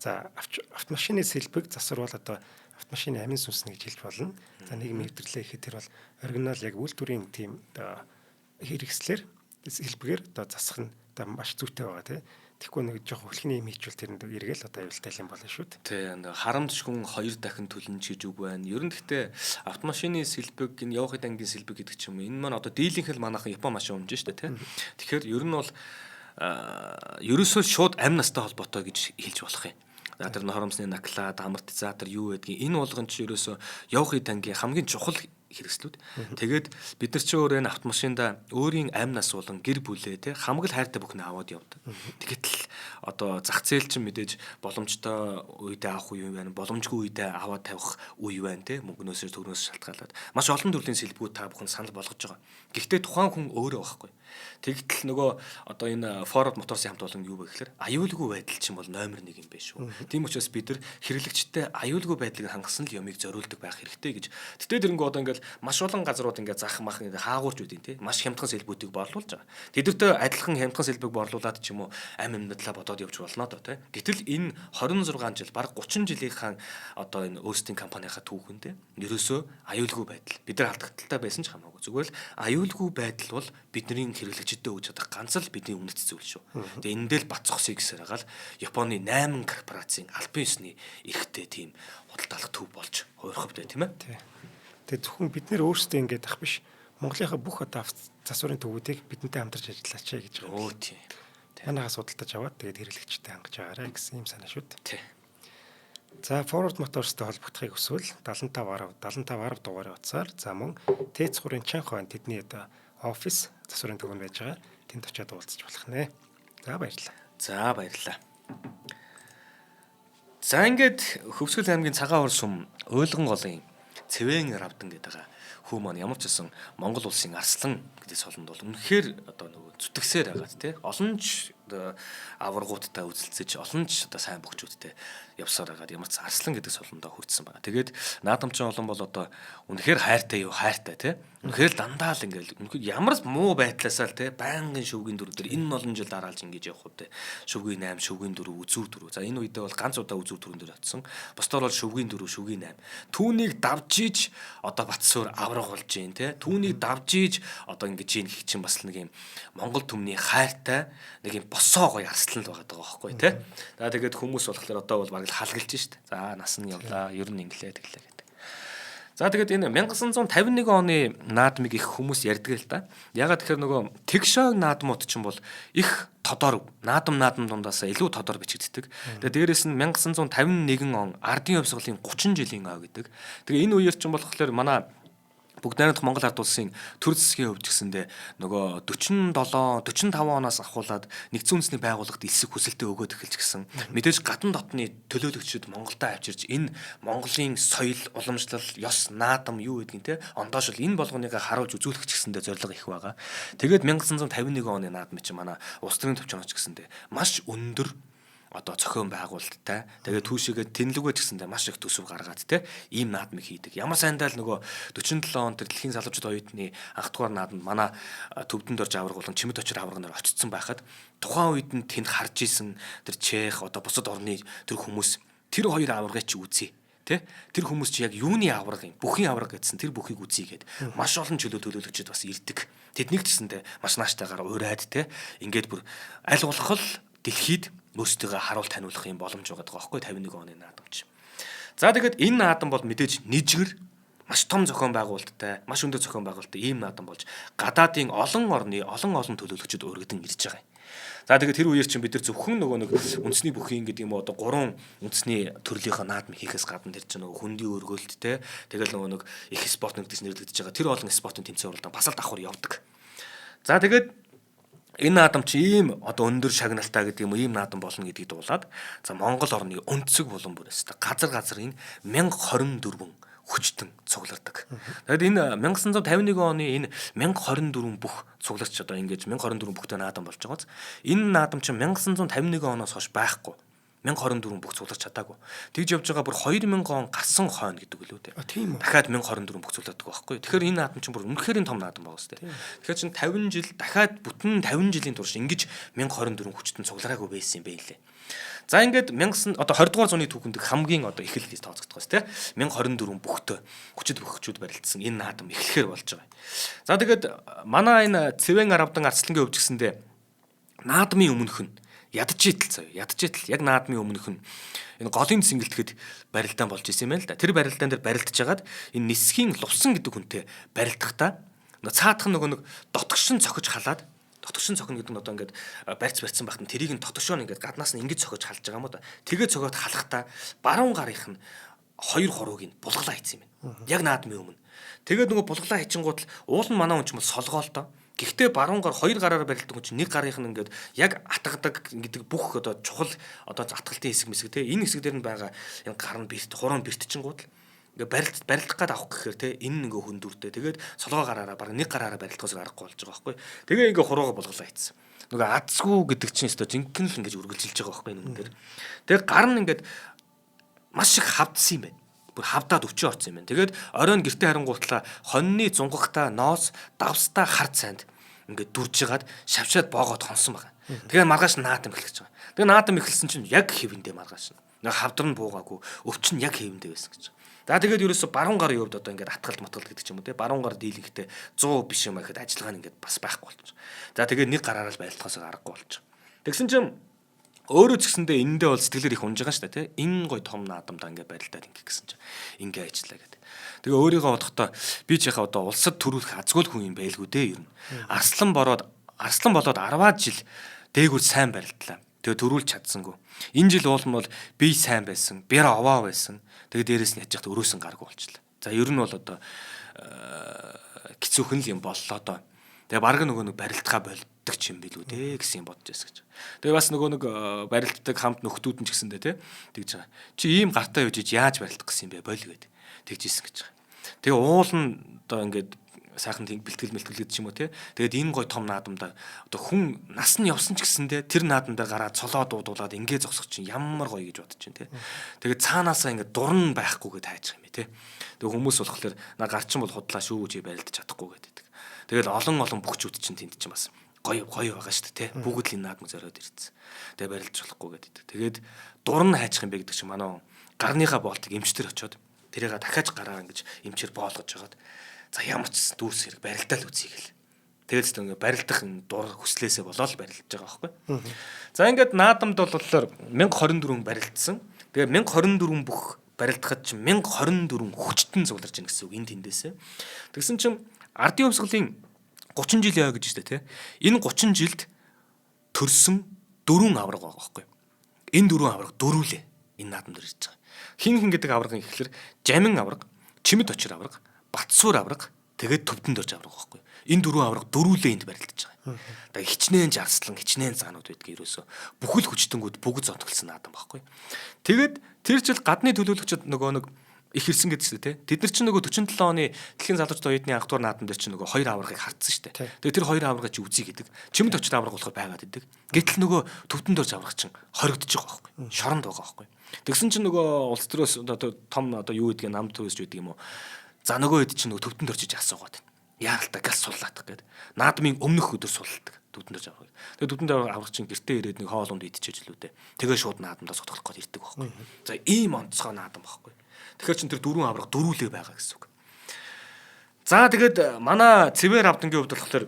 За автомашины сэлбэг засвар бол одоо автомашины амин сүнс гэж хэлж болно. За нийгмийн хэвдэрлээ гэхэд тэр бол оригинал яг үйлдвэрийн тийм хэрэгслэр сэлбэгээр одоо засах нь одоо маш зүйтэй байгаа тийм. Тэгэхгүй нэг жоохон хөлхний юм хийчвэл тэрэнд эргээл одоо аюултай юм болно шүү дээ. Тий, харамчгүй 2 дахин төлнө гэж үг байна. Ер нь гэхдээ автомашины сэлбэг, энэ явахын дангийн сэлбэг гэдэг ч юм уу. Энэ маань одоо дийлийнх л манайхан Япон машин өмж шүү дээ, тий. Тэгэхээр ер нь бол ерөөсөө шууд амь настай холбоотой гэж хэлж болох юм. За тэр хоромсны наклад, амортизатор юу гэдгийг энэ болгон ч ерөөсөө явахын дангийн хамгийн чухал хэрэгслүүд. Тэгээд бид нар ч өөрөө энэ автомашинда өөрийн амь нас болон гэр бүлээ те хамаг л хайртай бүхнээ аваад явдаг. Тэгэхэд л одоо зах зээл чинь мэдээж боломжтой үедээ авах үе байна, боломжгүй үедээ аваад тавих үе байна те мөнгнөөсөө төгнөөс шалтгаалаад маш олон төрлийн сэлбэгүүд та бүхэн санал болгож байгаа. Гэхдээ тухайн хүн өөрөө байхгүй. Тэгтэл нөгөө одоо энэ Ford Motors-ийн хамт олон юу вэ гэхээр аюулгүй байдал чинь бол номер 1 юм биш үү. Тийм учраас бид нар хэрэглэгчтэй аюулгүй байдлыг хангасан л юмыг зориулдаг байх хэрэгтэй гэж. Тэгтээ тэрнгөө одоо ингээл маш олон газрууд ингээд зах мах ингээд хаагуурч үүдийн тий маш хямдхан сэлбүүдийг борлуулж байгаа. Тэдэртээ адилхан хямдхан сэлбэг борлуулад ч юм уу амь амьдлаа бодоод явж болно доо тий. Гэтэл энэ 26 жил баг 30 жилийнхаа одоо энэ өөрсдийн компанийнхаа түүхэндээ ерөөсөө аюулгүй байдал бид нар алдагдaltaй байсан ч хамаагүй. Зүгээр л аюулгүй байдал бол бидний хэрэглэгчдэд өгч чадах ганц л бидний үнэт зүйл шүү. Тэгээ энэ дээл бацохсыг гэсээр хагаал Японы 8 корпорацийн албан ёсны эрхтэй тийм худалдаалах төв болж хувирхавтай тийм ээ. Тэгээ зөвхөн бид нэр өөрсдөө ингэж ах биш Монголынхаа бүх одоо засварын төвүүдийг бидэнтэй хамтарч ажиллаач гэж байгаа. Өө тийм. Манайхаас судалдаж аваад тэгээд хэрэглэгчтэй хангаж байгаарай гэсэн юм санаа шүү дээ. Тийм. За Ford Motors-тай холбогдохыг хүсвэл 7510 дугаарыг утсаар за мөн Т3-ын Чанхойн тэдний одоо офис засварын төвөнд байж байгаа. Тэнд очиад уулзч болох нэ. За баярлалаа. За баярлалаа. За ингээд Хөвсгөл аймгийн Цагаан Хор сум Ойлгон голын Цэвэн Равдан гэдэг хүү маань ямар ч гэсэн Монгол улсын Арслан гэдэг солонд бол үнэхээр одоо нөгөө зүтгэсээр байгаад тий олон ч аваргуудтай үзэлцэж олон ч одоо сайн бөхчүүдтэй явсаар байгаад ямар ч Арслан гэдэг солондоо хүрсэн байна. Тэгээд наадамчин олон бол одоо үнэхээр хайртай юу хайртай тий үнэхээр л дандаа л ингээл үнэхээр ямар муу байдлаасаа л тий байнгын шүвгийн дөрөв энэ олон жил дараалж ингэж явах үү тий шүвгийн 8 шүвгийн 4 үзүүр 4. За энэ үедээ бол ганц удаа үзүүр 4 дээр очсон. Босдоор бол шүвгийн 4 шүвгийн 8. Түүнийг давжиж одоо Батсуур авраг болж гин тий түүнийг давжиж одоо ингэж ийн гэх чинь бас нэг юм Монгол төмний хайртай нэг юм босоо гоё арслан л байгаа байхгүй тий. За тэгээд хүмүүс болохоор одоо бол бараг л халгалж штт. За нас нь явлаа ер нь инглээ тэглээ гэдэг. За тэгээд энэ 1951 оны наадмыг их хүмүүс ярьдаг л да. Ягаад тэгэхээр нөгөө тэгшоог наадмууд чинь бол их тодор наадам дундаас илүү тодор бичигддэг. Тэгээд дээрэс нь 1951 он ардын хувьсгалын 30 жилийн ой гэдэг. Тэгээ энэ үеэр чинь болохоор манай бүгд найрамдах Монгол ард улсын төр засгийн хувьд гэсэндээ нөгөө 47 45 оноос ахуулаад нэгдсэн үндэсний байгууллагад элсэх хүсэлтээ өгөөд эхэлж гисэн. Мэдээж гадна дотны төлөөлөгчид Монголдо авчирч энэ Монголын соёл, уламжлал, ёс, наадам юу гэдгийг те ондоошл энэ болгоныг харуулж үзүүлэх ч гэсэндээ зорилго их байгаа. Тэгээд 1951 оны наадмын чинь манай улс төрийн төвчнөөч гэсэндээ маш өндөр одоо зохион байгуулалттай тэгээд түүшээгээ тэнэлгүй ч гэсэндээ маш их төсөв гаргаад те ийм наадмыг хийдэг. Ямар сайндаа л нөгөө 47 он тэр дэлхийн залуучууд оюутны анх дугаар наадамд манай төвдөнд орж аврагуулсан чимэд очир аврагнаар очсон байхад тухайн үед нь тэнд харж исэн тэр Чех одоо бусад орны тэр хүмүүс тэр хоёр аврагыг чи үзье. Тэ тэр хүмүүс чи яг юуны авраг юм бүхийн авраг гэдсэн тэр бүхийг үзье гэд маш олон чөлөө төлөөлөгчд бас ирдэг. Тэднийг ч гэсэндээ маш нааштайгаар ураад те ингээд бүр аль болох л дэлхийд өөрсдөө харуул таниулах юм боломж байгаа байхгүй 51 оны наадамч. За тэгээд энэ наадам бол мэдээж нийжгэр маш том зохион байгуулалттай, маш өндөр зохион байгуулалттай ийм наадам болж гадаадын олон орны олон төлөөлөгчд өргөдөн ирж байгаа юм. За тэгээд тэр үеэр чинь бид нар зөвхөн нөгөө нэг үндэсний бүхий гэдэг юм уу одоо 3 үндэсний төрлийнхөө наадам хийхээс гадна тэр чинь нөгөө хүндийн өргөөлттэй тэгэл нөгөө нэг их спорт нэгдэж нэрлэгдэж байгаа тэр олон спортын тэмцээн уралдаан бас л давхар явдаг. За тэгээд энэ наадам чи ийм одоо өндөр шагналтай гэдэг юм уу ийм наадам болно гэдгийг дуулаад за Монгол орны өнцөг булан бүрээс газрын 1024 хүчтэн цуглардаг. Тэгэхээр энэ 1951 оны энэ 1024 бүх цуглагч одоо ингэж 1024 бүхтэй наадам болж байгааз энэ наадам чинь 1951 оноос хойш байхгүй. 1024 бүх цуглагч чадаагүй. Тэгж явж байгаа бүр 2000 он гарсан хойно гэдэг үлээ дээ. Тийм үү. Дахиад 1024 бүх цугладаг байхгүй. Тэгэхээр энэ наадам чинь бүр үнэхээр том наадам байгаа сте. Тэгэхээр чинь 50 жил дахиад бүтэн 50 жилийн турш ингэж 1024 хүчтэн цуглараагүй байсан юм бэ лээ. За ингээд 20 одоо 20 дугаар зууны түүхэнд хамгийн одоо эхлэл гэж тооцогдох бас тийм 1024 бүхтэй хүчит бүхчүүд барилдсан энэ наадам эхлэхээр болж байгаа. За тэгээд манай энэ Цэвэн Аравдан арцлагын өвч гэсэндээ наадмын өмнөх нь ядчийтл яг наадмын өмнөх нь энэ голын цэнгэлтгэд барилдаан болж исэн юм байна л да. Тэр барилдаан дээр барилдаж хагаад энэ нисхийн лувсан гэдэг хүнтэй барилдахдаа цаадах нөгөө нэг дотгошин цохиж халаад дотгошин цохно гэдэг нь одоо ингээд барьцсан байхад тэрийг нь дотгошоо ингээд гаднаас нь ингэж цохиж халж байгаа юм да. Тэгээ цогоод халахдаа баруун гарынх нь 2 хурууг нь булгалаа хийсэн юм байна. Яг наадмын өмнө. Тэгээд нөгөө булгалаа хийчихингууд л уул нь манай хүн ч юм бол солгоолтоо. Гэхдээ баруун гар 2 гараараа барилдаг хүн чинь нэг гарынх нь ингээд яг атгадаг гэдэг бүх одоо чухал одоо атгалтын хэсэг мэсэг те энэ хэсэг дээр нь байгаа энэ гар нь бэрт хуруу нь бэртчихингууд л ингээд барилдах гээд авах гэхээр те энэ ингээ хөндүртэй. Тэгээд солгоо гараараа баг нэг гараараа барилдахаас аргагүй болж байгаа байхгүй. Тэгээ ингээ хуруугаа булгалаа хийсэн. Нөгөө азгүй гэдэг чинь өстой жинхэнэ л ингэж үргэлжилж байгаа байхгүй энэ дээр. Тэгээ гар нь ингээд маш их хавдсан юм байна. Бүр хавдаад өвчөө орсон юм байна. Тэгээд оройн гэртээ харангуутлаа хоньны зунгахта ноос давстаа хард санд ингээд дүржгаад шавшаад боогоод хонсон байгаа. Тэгээ маргааш наадам эхэлж байгаа. Тэгээ наадам эхэлсэн чинь яг хэвэндээ маргааш. Нэг хавдар нь буугаагүй өвч нь яг хэвэндээ байсан гэж. За тэгээд ерөөсө баруун гарын хувьд одоо ингээд атгалт матгалт гэдэг ч юм уу те баруун гар дийлэнхтэй 100 биш юм ахэд ажиллагаа нь ингээд бас байхгүй болчих. За тэгээд нэг гараараа л барилдахаас аргагүй болчих. Тэгсэн чинь өөрөө ч гэсэндээ энэндээ бол сэтгэлээр их унж байгаа шүү дээ те энэ гой том наадамдаа ингээд барилдаад ингээд гэсэн чинь ингээд ажиллаа гэдэг. Тэгээ өөрийгөө бодохдоо би ч яхаа одоо улсад төрүүлэх азгүй хүн юм байлгүй дээ ер нь. Арслан болоод 10-аад жил дээгүүр сайн барилдлаа. Тэгээ төрүүлж чадсангүй. Энэ жил уул нь бол би сайн байсан, бэр овоо байсан. Тэгээ дээрээс нь яж хат өрөөсөн гаргүй болчихлоо. За ер нь бол одоо хэцүүхэн л юм боллоо доо. Тэгээ баг нөгөө нэг барилдгаа болдог ч юм билүү дээ гэсэн юм бодож байсан гэж. Тэгээ бас нөгөө нэг барилддаг хамт нөхдүүд нь ч гэсэндээ те тэгж байгаа. Чи ийм гартаа юужиж яаж барилдах гэсэн юм бэ боль гээд тэгж ийсэн гэж байгаа. Тэгээ уул нь одоо ингээд сайхан бэлтгэл мэлтгэлээд ч юм уу те. Тэгээд энэ гой том наадамдаа одоо хүн нас нь явсан ч гэсэндээ тэр наадамдаа гараад цолоо дуудуулаад ингээ зогсох чинь ямар гоё гэж бодож чинь те. Тэгээд цаанаасаа ингээ дурн байхгүйгээ тайж байгаа юм те. Тэгээд хүмүүс болохоор на гарчин бол худлаа шүү гэж барилдаж чадахгүй гэдэг. Тэгээд олон бүхчүүд чинь тэнд чинь бас гоё байгаа шүү дээ те. Бүгд л энэ наадам зориод ирсэн. Тэгээд барилдаж болохгүй гэдэг. Тэгээд дурн хайчих юм бэ гэдэг чинь манай гарныхаа боолтыг эмчтэр очиод тэрийг дахиад гараа ингэж эмчээр боолгож жагаад за ямар ч дүүрс хэрэг барилдаал үзье гэл. Тэгээд ч ингээ барилдах дур хүслээсээ болоод барилдаж байгаа байхгүй. За ингээд наадамд болохоор 1024 барилдсан. Тэгээд 1024 бүх барилдахад чинь 1024 хүчтэн цугларч ийн гэсэн үг энэ тэндээсээ. Тэгсэн чинь ардын өмсгөлийн 30 жил яа гэж штэ тий. Энэ 30 жилд төрсөн 4 авраг байгаа байхгүй. Энэ 4 авраг дөрүүлээ энэ наадамд ирж байгаа. Хин гэдэг аврагын ихлэр Жамин авраг, Чимэд очир авраг, Батсуур авраг, Тэгээд төвдөнд орж авраг байхгүй. Энэ дөрвөн авраг дөрүүлээ энд барилдаж байгаа. Тэгээ хичнээн жарслан хичнээн заанууд байдг ерөөсөө бүхэл хүчтэнгүүд бүгд зодтолсон наадам байхгүй. Тэгээд тэр жил гадны төлөөлөгчд нөгөө нэг их ирсэн гэдэг чинь тий. Тэд нар чинь нөгөө 47 оны Дэлхийн залуучууд оюутны анх дугаар наадам дээр чинь нөгөө хоёр аврагыг хартсан шүү дээ. Тэгээ тэр хоёр аврагыг чи үзье гэдэг. Чимд очид авраг болохоор байгаад идэг. Гэтэл нөгөө төвдөнд орж авраг чинь хоригдож байгаа байхгүй. Шоронд байгаа байхгүй. Тэгсэн чинь нөгөө улс төрөөс одоо том одоо юу гэдгийг нам төрөөс юу гэдэг юм уу. За нөгөө хэд чинь нөгөө төвдөнд орчиж асуугаад байна. Яаралтай гал суллаадах гээд. Наадмын өмнөх өдөр сулладаг төвдөнд орж авраг. Тэгээ төвдөнд авраг чинь гэртээ ирээд нэг хоол унд идчихэж лүү дээ. Тэгээ шууд наадамдаа сотголох гээд ирдэг байхгүй. За ийм онцгой наадам байхгүй. Тэгэхээр чин тэр дөрвөн авраг дөрүүлээ байгаа гэсэн үг. За тэгээд манай цэвэр авдангийн хувьд болохоор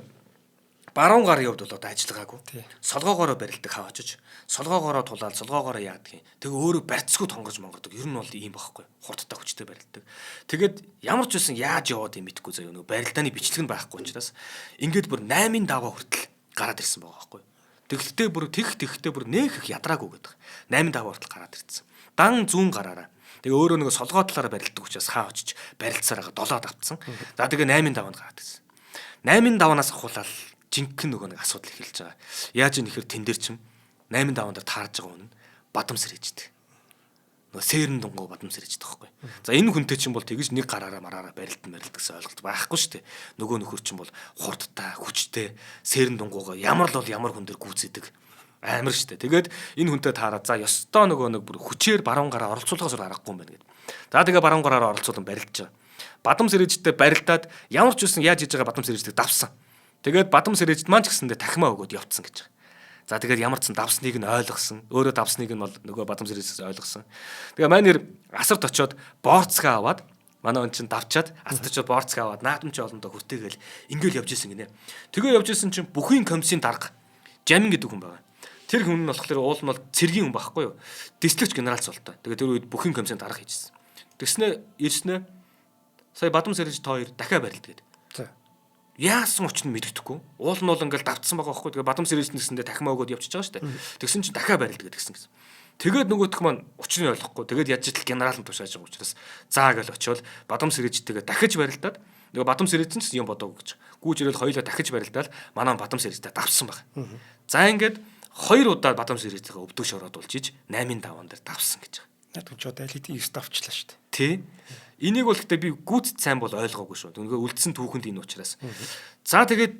баруун гарын хувьд бол одоо ажиллагаагүй. Солгоогоороо барилдаг хаа очиж, солгоогоороо тулаад, солгоогоороо яадаг юм. Тэгээ өөрөө барьцгүй тонгорж монгордог. Ер нь бол ийм байхгүй. Хурдтай хүчтэй барилдаг. Тэгээд ямар ч үсэн яаж яваад юм мэдгүй заяа нөгөө барилдааны бичлэг нь байхгүй учраас ингээд бүр 8-ын даваа хүртэл гараад ирсэн байгаа байхгүй. Тэгэхдээ бүр тэгхтэй бүр нэх их ядраагүй гэдэг. 8-ын даваа хүртэл гараад ирсэн. Дан зүүн гараараа. Тэгээ өөрөө нөгөө солгоо талаараа барилдаг учраас хаа очиж барилцаар байгаа долоод авцсан. За тэгээ 8-ын даваанд гараад ирсэн. 8-ын даваанаас ахуулаад жинхэнэ нөгөө нэг асуудал эхэлж байгаа. Яаж юм нэхэр тэн дээр чим 8 даваан дээр таарж байгаа үнэн бадам сэрээждэг. Нөгөө сэрэн дунгуу бадам сэрээждэг байхгүй. За энэ хүнтэй чинь бол тэгж нэг гараараа мараараа барилдан гэсэн ойлголт байхгүй шүү дээ. Нөгөө нөхөр чинь бол хурдтай, хүчтэй, сэрэн дунгуугаа ямар л бол ямар хүн дээр гүйцэдэг амар шүү дээ. Тэгээд энэ хүнтэй таараад за ёстой нөгөө нэг бүр хүчээр баруун гараа оролцуулахаас аргагүй юм байна гэдэг. За тэгээ баруун гараараа оролцуулан барилдаж байгаа. Бадам сэрээжтэй барилдаад ямар ч үсэн яаж хийж байгаа бадам сэрээжтэй давсан. Тэгээд бадам сэрээжд маань ч гэсэндээ тахимаа өгөөд явцсан гэж байгаа. За тэгээд ямар ч сан давсныг нь ойлгосон. Өөрөө давсныг нь бол нөгөө бадам сэрээжээс ойлгосон. Тэгээ маань нэр асарт очиод боорцгаа аваад манай он чинь давчаад асарт очиод боорцгаа аваад наадамч олондоо хүртээгээл ингээл явж исэн гинэ. Тэгээ явж исэн чинь бүхний комиссийн дарга Жамин гэдэг хүн байгаа. Тэр хүн нь болохоор уул нь бол цэргийн хүн байхгүй юу? Дислэгч генералц болтой. Тэгээд тэр үед бүхний комиссийн дарга хийжсэн. Тэгснэ ирснэ. Сая бадам сэрэж та хоёр дахиад барилд гээд. Яасан учир нь мэддэхгүй. Уул нь бол ингээл давтсан байгаа байхгүй. Тэгээ бадам сэрэж нэсэндээ дахимаа өгөөд явчихж байгаа шүү дээ. Тэгсэн чинь дахиад барилд гээд гисэн гэсэн. Тэгээд нөгөөх маань учрыг ойлгохгүй. Тэгээд яаж ч генерал нь тушааж байгаа учраас заа гэж очиод бадам сэрээжтэйгээ дахиж барилдаад нөгөө бадам сэрээжсэн ч юм бодоог гэж. Гүүж ирэл хоёулаа дахиж барилдаал манай бадам сэрээжтэй давсан баг. За ингээд 2 удаа бадам сэрээжтэйгээ өвдөг шороод улжиж 8-ын даваан дээр давсан гэж байгаа. Надад ч одоо элитийн 9 давчлаа шүү дээ. Тий. Энийг бол гэхдээ би гүйцэд сайн бол ойлгоогүй шүү. Нөгөө үлдсэн түүхэнд энэ учраас. За тэгээд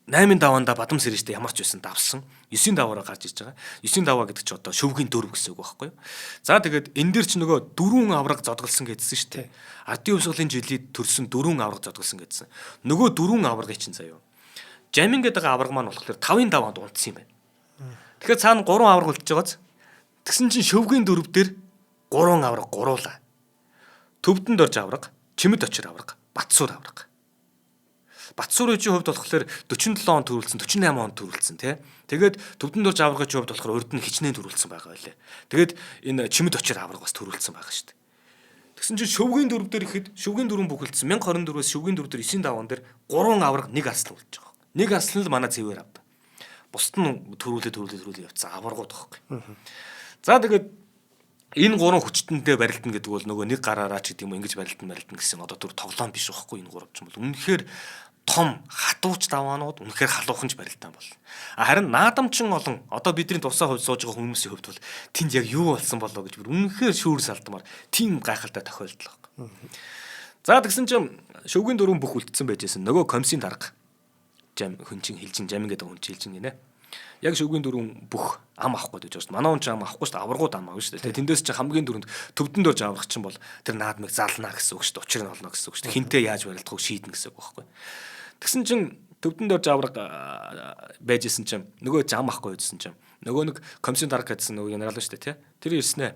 8-ын даваанда бадам сэрээжтэй ямар ч байсан давсан. 9-ийн даваараа гарч ирж байгаа. 9-ийн даваа гэдэг чи одоо шөвгийн дөрв гэсэн үг байхгүй юу? За тэгээд энэ дээр чи нөгөө 4 авраг зодголсон гэдсэн шүү дээ. Ардын хувьсгалын жилийн төрсөн 4 авраг зодголсон гэдсэн. Нөгөө 4 аврагыг чинь заяа. Жамин гэдэг авраг маань болохоор 5-ын даваанд унтсан юм байна. Тэгэхээр цаана 3 авраг үлдчихэж байгааз. Тэгсэн чинь шөвгийн дөрв дээр 3 авраг гуруулаа. Төвдөнд орж авраг, чимэд очир авраг, Батсуур авраг. Батсуурын хувьд болохоор 47 он төрүүлсэн, 48 он төрүүлсэн тий. Тэгээд төвдөнд орж аврагын хувьд болохоор урд нь хичнээн төрүүлсэн байгаа байлээ. Тэгээд энэ чимэд очир авраг бас төрүүлсэн байгаа шүү дээ. Тэгсэн чинь шөвгийн дөрв дээр ихэд шөвгийн дөрвөн бүхэлдсэн 1024-өөс шөвгийн дөрв дээр 9-ийн даваан дээр 3 авраг нэг аслан үлдэж байгаа. Нэг аслан л манай цэвэр авдаг. Бусд нь төрүүлээ явцсан аваргууд байхгүй. За тэгээд энэ 3 хүчтэндээ барилдана гэдэг бол нөгөө нэг гараараа ч гэдэг юм ингэж барилдана гэсэн одоо түр тоглоом биш байхгүй энэ 3 ч юм бол үнэхээр том хатууч даваанууд үнэхээр халууханч барилдаан бол. Харин наадамчин олон одоо бидний тусаа хувьд сууж байгаа хүмүүсийн хувьд бол тэнд яг юу болсон болоо гэж бүр үнэхээр шүүр салдмаар тийм гайхалтай тохиолдол баг. За тэгсэн чинь шөвгийн дөрвөн бүх үлдсэн байжсэн нөгөө комиссийн дарга хүн чинь хэлжин Жамин гэдэг хүн чинь хэлжин гинэ. Яг шөвгийн дөрвөн бүх ам авахгүй гэж байна. Манай хүн ч ам авахгүй шүү дээ. Аваргууд ам авна шүү дээ. Тэндээс чи хамгийн дөрөнд төвдөнд орж аврах чинь бол тэр наадмыг залнаа гэсэн үг шүү дээ. Учрыг нь олно гэсэн үг шүү дээ. Хинтээ яаж барилдахыг шийднэ гэсэн үг байхгүй. Тэгсэн чинь төвдөнд орж авраг байжсэн чинь нөгөө ам авахгүй байжсэн чинь нөгөө нэг комиссийн дарга гэсэн нөгөө генерал шүү дээ тий. Тэр ирснэ.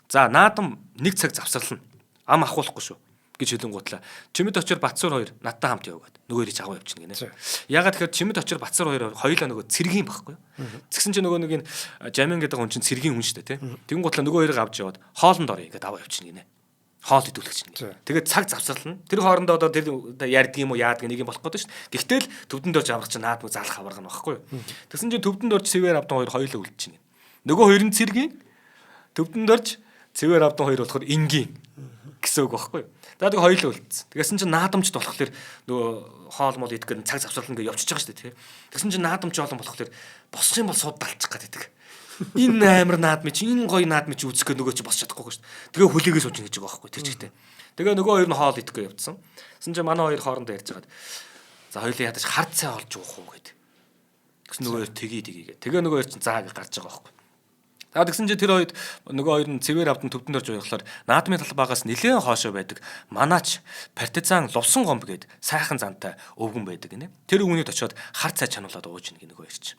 За наадам нэг цаг завсарлана. Ам авахгүй шүү гэж хэлэнгуутлаа. Чимэд очир Батсуур 2 надтай хамт явгаад нөгөө ирэж аваа явчихна гинэ. Ягаад тэгэхээр Чимэд очир Батсуур 2 хоёулаа нөгөө цэргийн байхгүй юу? Тэгсэн чинь нөгөө нэг энэ Жамин гэдэг хүн чинь цэргийн хүн шүү дээ тий. Тэгэнгуутлаа нөгөө хоёрыг авч яваад хоолнд орё гэдэг аваа явчихна гинэ. Хоол идүүлэх чинь. Тэгээд цаг завсарлана. Тэр хоорондоо одоо тэр ярьдаг юм уу яадаг нэг юм болох гэдэг шүү дээ. Гэхдээ л төвдөнд орж аврах чинь наадмыг заалах аварга нь байхгүй юу? Тэгсэн чинь төвдөнд орж цэвэр авдан 2 хоёулаа үлдчихнэ. Нөгөө хоёр нь цэргийн төвдөнд орж цэвэр авдан 2 болохоор энгийн. гэсэн үг байхгүй юу. За тэг хоёулаа үлдсэн. Тэгсэн чинь наадамчд болохоор нөгөө хоол мол идэх гэн цаг завсарлан ингээ явчихж байгаа шүү дээ тий. Тэгсэн чинь наадамч олон болохоор босох юм бол сууд далчих гэдэг. Энэ амар наадмын чи энэ гоё наадмын чи үзэх гэ нөгөө чи босч чадахгүй шүү дээ. Тэгээ хүлээгээ сууж ингэж байгаа байхгүй тэр чигтээ. Тэгээ нөгөө хоёр нь хоол идэхгүй явцсан. Тэгсэн чинь манай хоёр хоорондоо ярьж хагаад за хоёулаа ядаж хард цай олж уух уу гэдэг. Тэгсэн нөгөө хоёр тгийгээ. Тэгээ нөгөө хоёр чинь заа гэж гарч байгаа байхгүй. За тэгсэн чинь тэр хоёр нөгөө хоёр нь цэвэр авдан төвдөнд орж байхлаар наадмын талбаагаас нэлээд хоошоо байдаг. Манаач партизан лувсан гомб гээд сайхан зантай өвгөн байдаг гинэ. Тэр өвгөнийг очиод хард цай чануулаад ууж ийн гэх нөгөө хоёр чинь.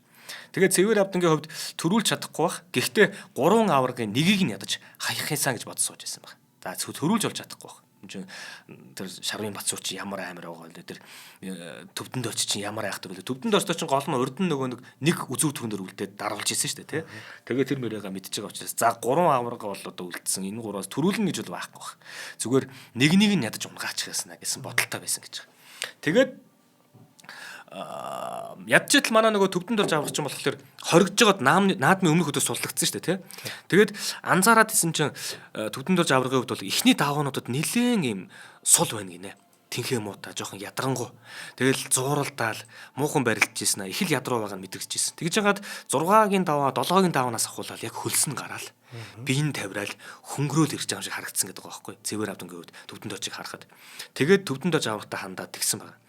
Тэгээд цэвэр авдангийн хувьд төрүүлж чадахгүй бах. Гэхдээ 3 аваргын нэгийг нь ядаж хаяхынсаа гэж бодож сууж байсан баг. За төрүүлж болж чадахгүй бах. Тэр шарвын бацуур чи ямар амар байгаа вэ? Тэр төвдөнд орч чинь ямар айх төрүүлээ. Төвдөнд орчтой чинь гол нь урд нь нөгөө нэг үзүүр төрөндөр үлдээд даруулж исэн шүү дээ, тий. Тэгээ тэр мөрөөгөө мэдчихэж байгаа учраас за 3 аварга бол одоо үлдсэн. Энэ 3-аас төрүүлнэ гэж бол байхгүй бах. Зүгээр нэг нь ядаж унгаач гэсэн бодолтой байсан гэж байгаа. Тэгээд ядчил манай нөгөө төвдөнд орж авах чинь болохоор хоригдж жоод наадмын өмнөх өдөөс сурлагдсан шүү дээ тий. Тэгээд анзаараад исэн чинь төвдөнд орж аврагын хувьд бол эхний даваануудад нэлээд юм сул байна гинэ. Тинхээ муута жоохон ядрангуу. Тэгэл зууралдаал муухан барилж ийсэн аа их л ядруу байгааг нь мэдэрчээсэн. Тэгж яагаад 6-гийн даваа 7-гийн даваанаас ахуулаад яг хөлс нь гараал. Биеийн тавираал хөнгөрөөл ирж байгаа юм шиг харагдсан гэдэг байгаа байхгүй. Цэвэр авдангийн хувьд төвдөнд орчийг харахад. Тэгээд төвдөнд орж аврагтаа хандаад тэгсэн байна.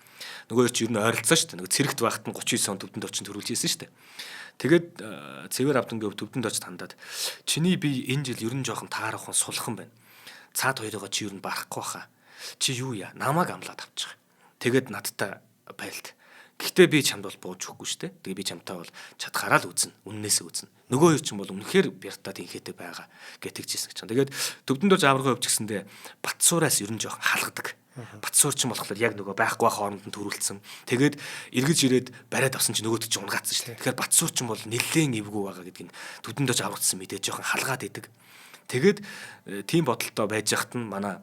Нөгөө чи ер нь ойролцоо шүү дээ. Нөгөө цэрэгт байхад нь 39 он төвдөнд орчин төрүүлж ийсэн шүү дээ. Тэгээд цэвэр авдангийн төвдөнд орж хандаад чиний бие энэ жил ер нь жоохон таарахын сулхан байна. Цаад хоёроо чи ер нь барахгүй хаа. Чи юу яа? Намааг амлаад авчих. Тэгээд надтай байлт. Гэхдээ би чамд бол бууж өгөхгүй шүү дээ. Тэгээ би чамтай бол чадхаараа л үзнэ. Үннээсээ үзнэ. Нөгөө хоёр ч юм бол үнэхээр бяртаа тэнхээтэй байгаа гэтгэжсэн гэж байна. Тэгээд төвдөнд орж аврагын хувьд ч гэсэндээ Батсуураас ер нь жоохон халгадаг. Батсуур ч юм болохоор яг нөгөө байхгүй хооронд нь төрүүлсэн. Тэгээд эргэж ирээд бариад авсан чинь нөгөөд чинь унгаацсан шүү дээ. Тэгэхээр Батсуур ч юм бол нэлээд эвгүй байгаа гэдгийг төвдөнд орж аврагдсан мэдээ жоохон халгаад идэг. Тэгээд тийм бодолтой байж яхад нь манай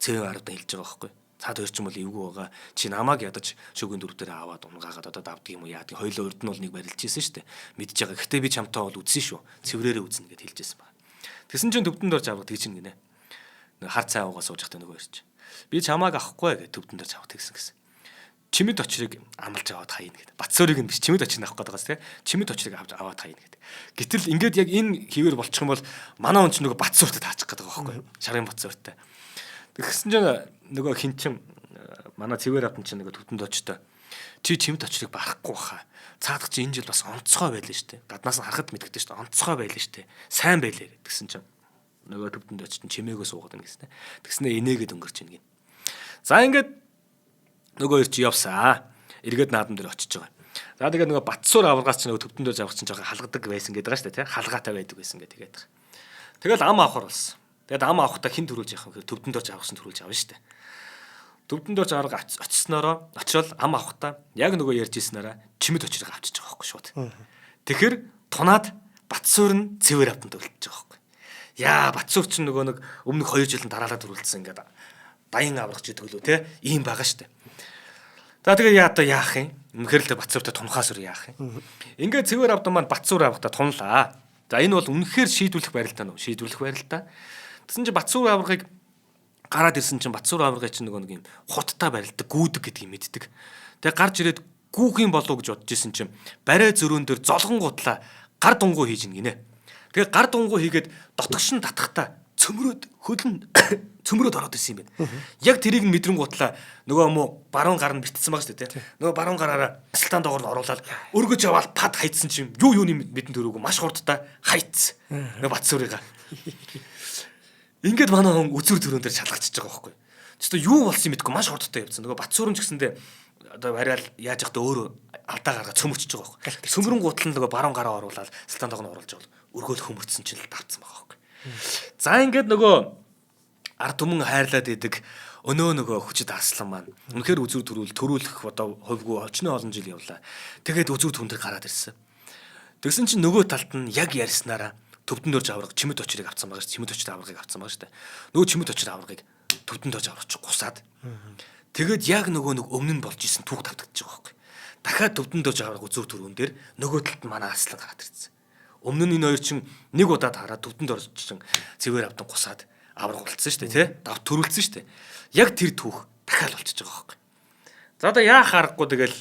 цэвэр ард хэлж байгаа байхгүй. Цаад хоёр ч юм бол эвгүй байгаа. Чи намааг ядаж шөгийн дөрөв дээр аваад унгаагаад одоо давдаг юм уу яадаг. Хоёулаа урд нь бол нэг барилж ийсэн шүү дээ. Мэдж байгаа. Гэхдээ би чамтай бол үзсэн шүү. Цэврээрээ үзнэ гэд хэлжсэн байна. Тэгсэн чинь төвдөнд орж авраг тэгж гинэ. Хар цай уугаа сууж захтай нөгөө ирч. Би чамааг авахгүй гэж төвдөнд орж авах гэсэн. Чимэд очрыг амлаж аваад хаяна гэдэг. Батсуурыг нь биш чимэд очрыг авах гэдэг бас тийм. Чимэд очрыг аваад хаяна гэдэг. Гэтэл ингээд яг энэ хിവэр болчих юм бол манай он ч нөгөө Батсууртад таачих гэдэг байгаа байхгүй юу? Шарын Батсууртай. Тэгсэн чинь нөгөө хинчим манай цэвэр авдан чинь нөгөө төвдөнд очтой. Чи чимэд очрыг барахгүй баха. Цаадах чи энэ жил бас онцгой байлаа шүү дээ. Гаднаас нь харахад мэддэгтэй шүү дээ. Онцгой байлаа шүү дээ. Сайн байлаа гэдгсэн чинь нөгөө төвдөнд очсон чимээгөө суугаад байна гэсэн. Тэгснээ инээгээд өнгөрч ийн гин. За ингээд нөгөө хоёр чи явсаа. Эргээд наадам дээр очиж байгаа. За тэгээд нөгөө Батсуур аваргаас чи нөгөө төвдөнд дээр авах чинь жоохон халгадаг байсан гэдэг байгаа шүү дээ, тий. Халгаатай байдаг байсан гэдэг. Тэгэл ам авахар болсон. Тэгээд ам авахдаа хин төрүүлж явах юм. Төвдөнд дээр авахсан төрүүлж авна шүү дээ. Төвдөнд дээр аварга очсноороо очивол ам авахдаа яг нөгөө ярьж ийснээрээ чимэд очрыг авчиж байгаа байхгүй шууд. Тэгэхээр тунаад Батсуур нь цэвэр авдан төлж байгаа байхгүй. Яа Батсуур ч нөгөө нэг өмнөх 2 жилийн дараалал төрүүлсэн ингээд даян аврагч гэдэг лөө те ийм байгаа штэ. За тэгээ яа одоо яах юм? Үнэхээр л Батсууртай тунхаас өр яах юм? Ингээд цэвэр авдан маань Батсуур авахта тунлаа. За энэ бол үнэхээр шийдвэрлэх барилтаа нөө шийдвэрлэх барилтаа. Тэсэн чи Батсуур аврагыг гараад ирсэн чинь Батсуур аврагыг чинь нөгөө нэг юм хуттай барилтаа гүйдэг гэдгийг мэддэг. Тэгээ гарч ирээд гүүх юм болов уу гэж бодож исэн чинь барай зөрөөн дээр золгон гутлаа гар дунгуу хийж гинэ. Тэгээ гар дунгуу хийгээд дотгош нь татахта цөмрөөд хөлн цөмрөөд ороод ирсэн юм байна. Яг тэрийг нь мэдрэнгуутлаа нөгөө муу баруун гар нь битсэн байгаа шүү дээ. Нөгөө баруун гараараа асалтаан доогоор нь оруулаад өргөж яваал пад хайцсан чинь юу юуны мэдэн төрөөгүй маш хурдтай хайц. Нөгөө Батсуурыгаа. Ингээд манай хүн үзүр төрөн дээр шалгачиж байгаа байхгүй. Чөтө юу болсон юм мэдгүй маш хурдтай явцсан. Нөгөө Батсуурын ч гэсэндээ одоо барайл яаж яхад өөрөө алдаа гаргаад цөмөрчж байгаа байхгүй. Цөмрөн гутал нь нөгөө баруун гараа оруулаад асалтаан доогоор нь оруулж байгаа. Өргөөл хөмөрцөн чинь л давцсан байгаа байхгүй. За ингээд нөгөө ард түмэн хайрлаад идэг өнөө нөгөө хүчит арслан маань үнэхээр үзүр төрүүлэх одоо хувьгүй очны олон жил явлаа. Тэгээд үзүр түн дээр гараад ирсэн. Тэгсэн чинь нөгөө талд нь яг ярьснараа төвдөнд орж авраг чимэд очрыг авцсан байгаа шүү. Чимэд очрыг аврагыг авцсан байгаа шүү. Нөгөө чимэд очрыг аврагыг төвдөнд орж аврагч гусаад. Тэгээд яг нөгөө нэг өмнө нь болж исэн түүх тавтагдчих байгаа байхгүй. Дахиад төвдөнд орж авраг үзүр төрүүн дээр нөгөө талд нь манай арслан гараад ирсэн. Өмнө нь энэ хоёр чинь нэг удаад хараад төвдөнд орж чин цэвэр авдан гусаад авраг болцсон шүү дээ тий. Давт төрүүлсэн шүү дээ. Яг тэр түүх дахиад болчихж байгаа байхгүй. За одоо яах аргагүй тэгэл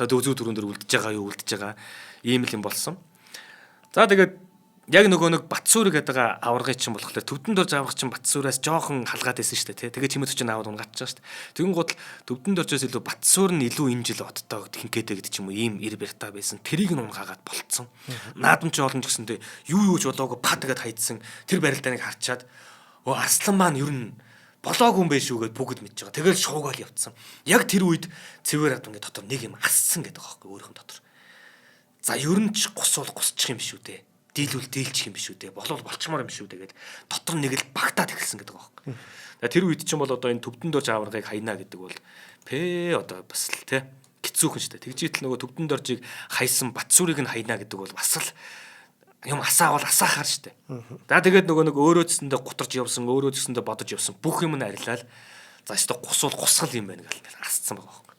одоо үзүү төрөн дээр үлдэж байгаа ийм л юм болсон. За тэгээд яг нөгөө нэг Батсүрэг гэдэг аваргыг чинь болохоор Төвдөн дорж авраг чинь Батсүраас жоохон халгаад байсан шүү дээ тий. Тэгээд чимэд чинь аваад унгатж байгаа шүү дээ. Тэгэн гол Төвдөн доржоос илүү Батсүр нь илүү энэ жил одтой хинкэдэ гэдэг ч юм уу ийм ир барьтаа байсан. Тэрийг нь унгаагаад болцсон. Наадам ч олон ч гэсэндээ юу ч болоогүй па тэгээд хайдсан. Тэр барилдааныг харчаад Арслан маань ер нь болоогүй юм биш үү гэд бүгд мэдж байгаа. Тэгэл шуугаал явцсан. Яг тэр үед цэвэр ад ингээд дотор нэг юм ассан гэдэг байгаа байхгүй өөрийнх нь дотор. За ер нь ч гусвал гусчих юм биш үү дээ. Дийлүүл дийлчих юм биш үү дээ. Болов болчмоор юм биш үү дээ гэд дотор нэг л багтаад эхэлсэн гэдэг байгаа байхгүй. Тэр үед чинь бол одоо энэ Төвдөн дорж аваргыг хайна гэдэг бол одоо бас л те хэцүүхэн шүү дээ. Тэгжийтэл нөгөө Төвдөн доржийг хайсан Батсүрийг нь хайна гэдэг бол бас л юм асаавал асаахаар шүү дээ. За тэгээд нөгөө нэг өөрөө зэсэндээ гутарч явсан, өөрөө зэсэндээ бодож явсан бүх юм нь арилаад за өстө гусвал гусгал юм байна гэл асцсан байгаа байхгүй.